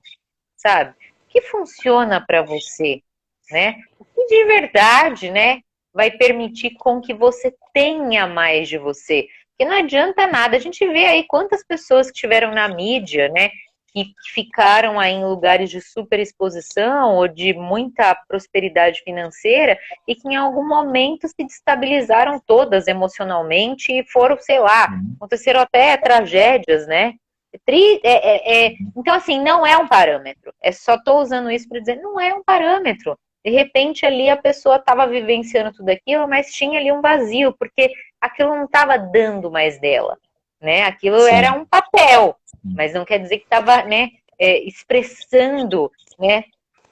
B: sabe? O que funciona para você, né? O que de verdade, né? Vai permitir com que você tenha mais de você. Porque não adianta nada. A gente vê aí quantas pessoas que estiveram na mídia, né? Que ficaram aí em lugares de superexposição ou de muita prosperidade financeira e que em algum momento se destabilizaram todas emocionalmente e foram, sei lá, aconteceram até tragédias, né? Então, assim, não é um parâmetro. Só estou usando isso para dizer, não é um parâmetro. De repente ali a pessoa estava vivenciando tudo aquilo, mas tinha ali um vazio, porque aquilo não estava dando mais dela, né? Aquilo
A: Sim.
B: era um papel, mas não quer dizer que estava, né, expressando, né,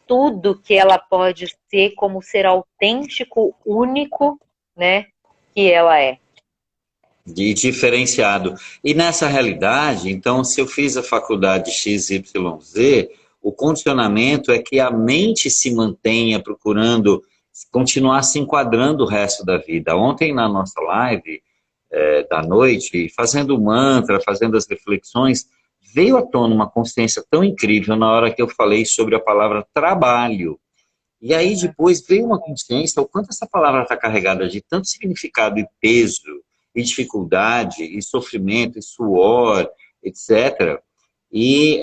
B: tudo que ela pode ser como ser autêntico, único, né, que ela é.
A: De diferenciado. E nessa realidade, então, se eu fiz a faculdade XYZ, o condicionamento é que a mente se mantenha procurando continuar se enquadrando o resto da vida. Ontem, na nossa live da noite, fazendo mantra, fazendo as reflexões, veio à tona uma consciência tão incrível na hora que eu falei sobre a palavra trabalho. E aí depois veio uma consciência o quanto essa palavra está carregada de tanto significado e peso, e dificuldade, e sofrimento, e suor, etc. E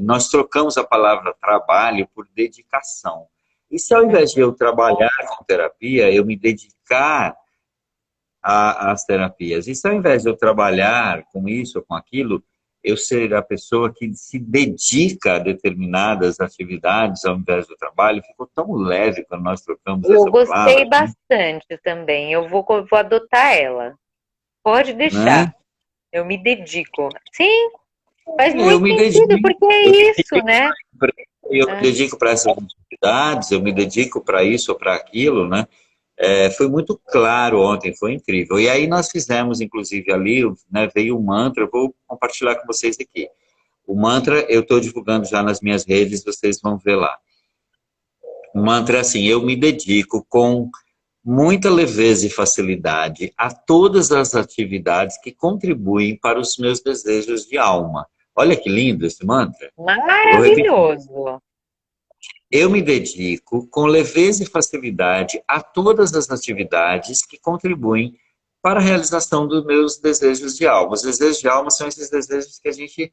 A: nós trocamos a palavra trabalho por dedicação. E se ao invés de eu trabalhar com terapia, eu me dedicar às terapias? E se ao invés de eu trabalhar com isso ou com aquilo, eu ser a pessoa que se dedica a determinadas atividades ao invés do trabalho? Ficou tão leve quando nós trocamos essa
B: Eu gostei
A: palavra.
B: bastante também. Eu vou adotar ela. Pode deixar.
A: Né?
B: Eu me dedico. Sim, faz
A: Eu
B: muito
A: me
B: sentido,
A: dedico,
B: porque é
A: eu me
B: isso, né?
A: eu me dedico para essas atividades, eu me dedico para isso ou para aquilo, né? Foi muito claro ontem, foi incrível. E aí nós fizemos, inclusive, ali, né, veio um mantra, eu vou compartilhar com vocês aqui. O mantra eu estou divulgando já nas minhas redes, vocês vão ver lá. O mantra é assim: eu me dedico com muita leveza e facilidade a todas as atividades que contribuem para os meus desejos de alma. Olha que lindo esse mantra. Eu vou repetir.
B: Maravilhoso.
A: Eu me dedico com leveza e facilidade a todas as atividades que contribuem para a realização dos meus desejos de alma. Os desejos de alma são esses desejos que a gente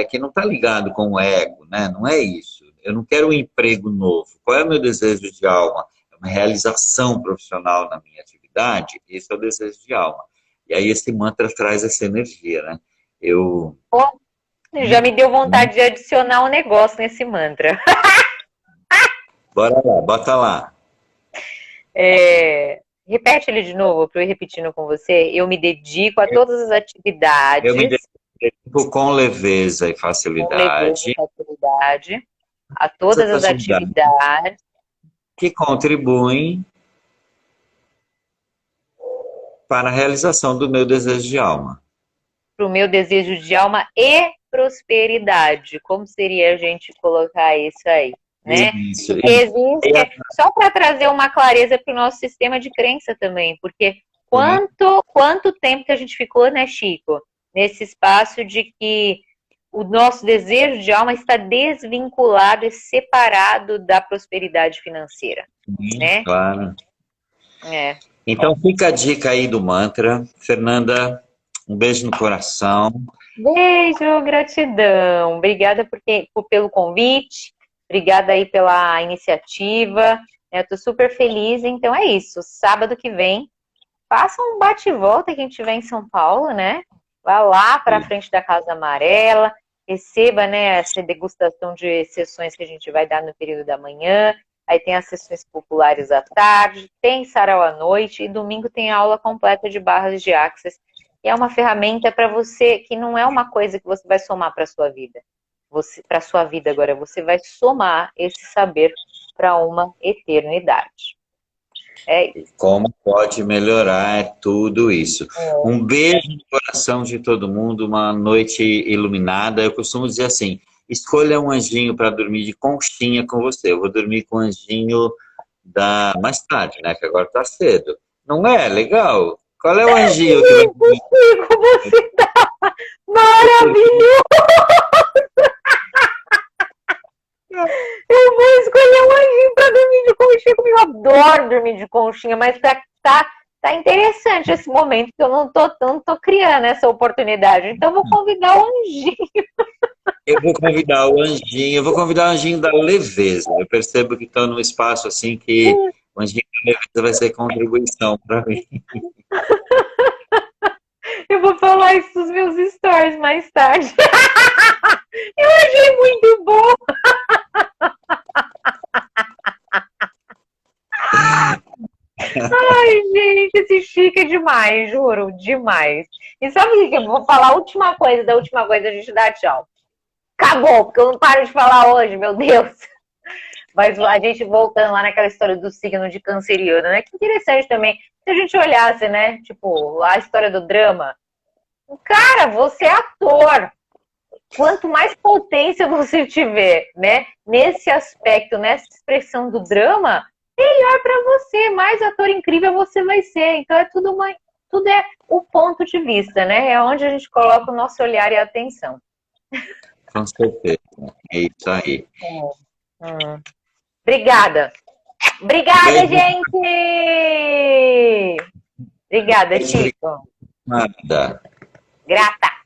A: que não está ligado com o ego, né? Não é isso. Eu não quero um emprego novo. Qual é o meu desejo de alma? É uma realização profissional na minha atividade. Esse é o desejo de alma. E aí esse mantra traz essa energia, né?
B: Já me deu vontade de adicionar um negócio nesse mantra.
A: Bora lá, bota lá.
B: Repete ele de novo, para eu ir repetindo com você. Eu me dedico a todas as atividades.
A: Eu me dedico com leveza e facilidade.
B: Com leveza e facilidade. A todas as atividades
A: que contribuem para a realização do meu desejo de alma.
B: Para o meu desejo de alma e prosperidade. Como seria a gente colocar isso aí? Né?
A: Isso.
B: Porque existe, só para trazer uma clareza para o nosso sistema de crença também, porque quanto tempo que a gente ficou, né, Chico, nesse espaço de que o nosso desejo de alma está desvinculado e separado da prosperidade financeira,
A: Sim,
B: né?
A: claro.
B: É.
A: Então fica a dica aí do mantra. Fernanda, um beijo no coração.
B: Beijo, gratidão. Obrigada pelo convite. Obrigada aí pela iniciativa. Eu tô super feliz. Então é isso. Sábado que vem, faça um bate-volta quem estiver em São Paulo, né? Vá lá para a frente da Casa Amarela, receba, né, essa degustação de sessões que a gente vai dar no período da manhã. Aí tem as sessões populares à tarde, tem sarau à noite e domingo tem a aula completa de barras de Access. E é uma ferramenta para você que não é uma coisa que você vai somar para a sua vida. Para a sua vida agora, você vai somar esse saber para uma eternidade. É isso.
A: Como pode melhorar tudo isso? Um beijo no coração de todo mundo, uma noite iluminada. Eu costumo dizer assim: escolha um anjinho para dormir de conchinha com você. Eu vou dormir com o anjinho da mais tarde, né? Que agora tá cedo. Não é legal? Qual é o anjinho que vai dormir?
B: Chico, você tá maravilhoso! Eu vou escolher um anjinho pra dormir de conchinha comigo. Eu adoro dormir de conchinha, mas tá interessante esse momento, que eu não tô criando essa oportunidade. Então eu vou convidar o anjinho.
A: Eu vou convidar o anjinho, eu vou convidar o anjinho da leveza. Eu percebo que estou num espaço assim que o anjinho da leveza vai ser contribuição para mim.
B: Eu vou falar isso nos meus stories mais tarde. Eu achei muito bom. Ai, gente, esse Chico é demais, juro, demais. E sabe o que eu vou falar? A última coisa, da última coisa, a gente dá tchau. Acabou, porque eu não paro de falar hoje, meu Deus. Mas a gente voltando lá naquela história do signo de canceriano, né? Que interessante também, se a gente olhasse, né? Tipo, a história do drama. Cara, você é ator. Quanto mais potência você tiver, né? Nesse aspecto, nessa expressão do drama, melhor para você, mais ator incrível você vai ser. Então é tudo é o ponto de vista, né? É onde a gente coloca o nosso olhar e atenção.
A: Com certeza. É isso aí.
B: Obrigada. Obrigada,
A: Beijo.
B: gente! Obrigada, Chico.
A: Nada.
B: Grata.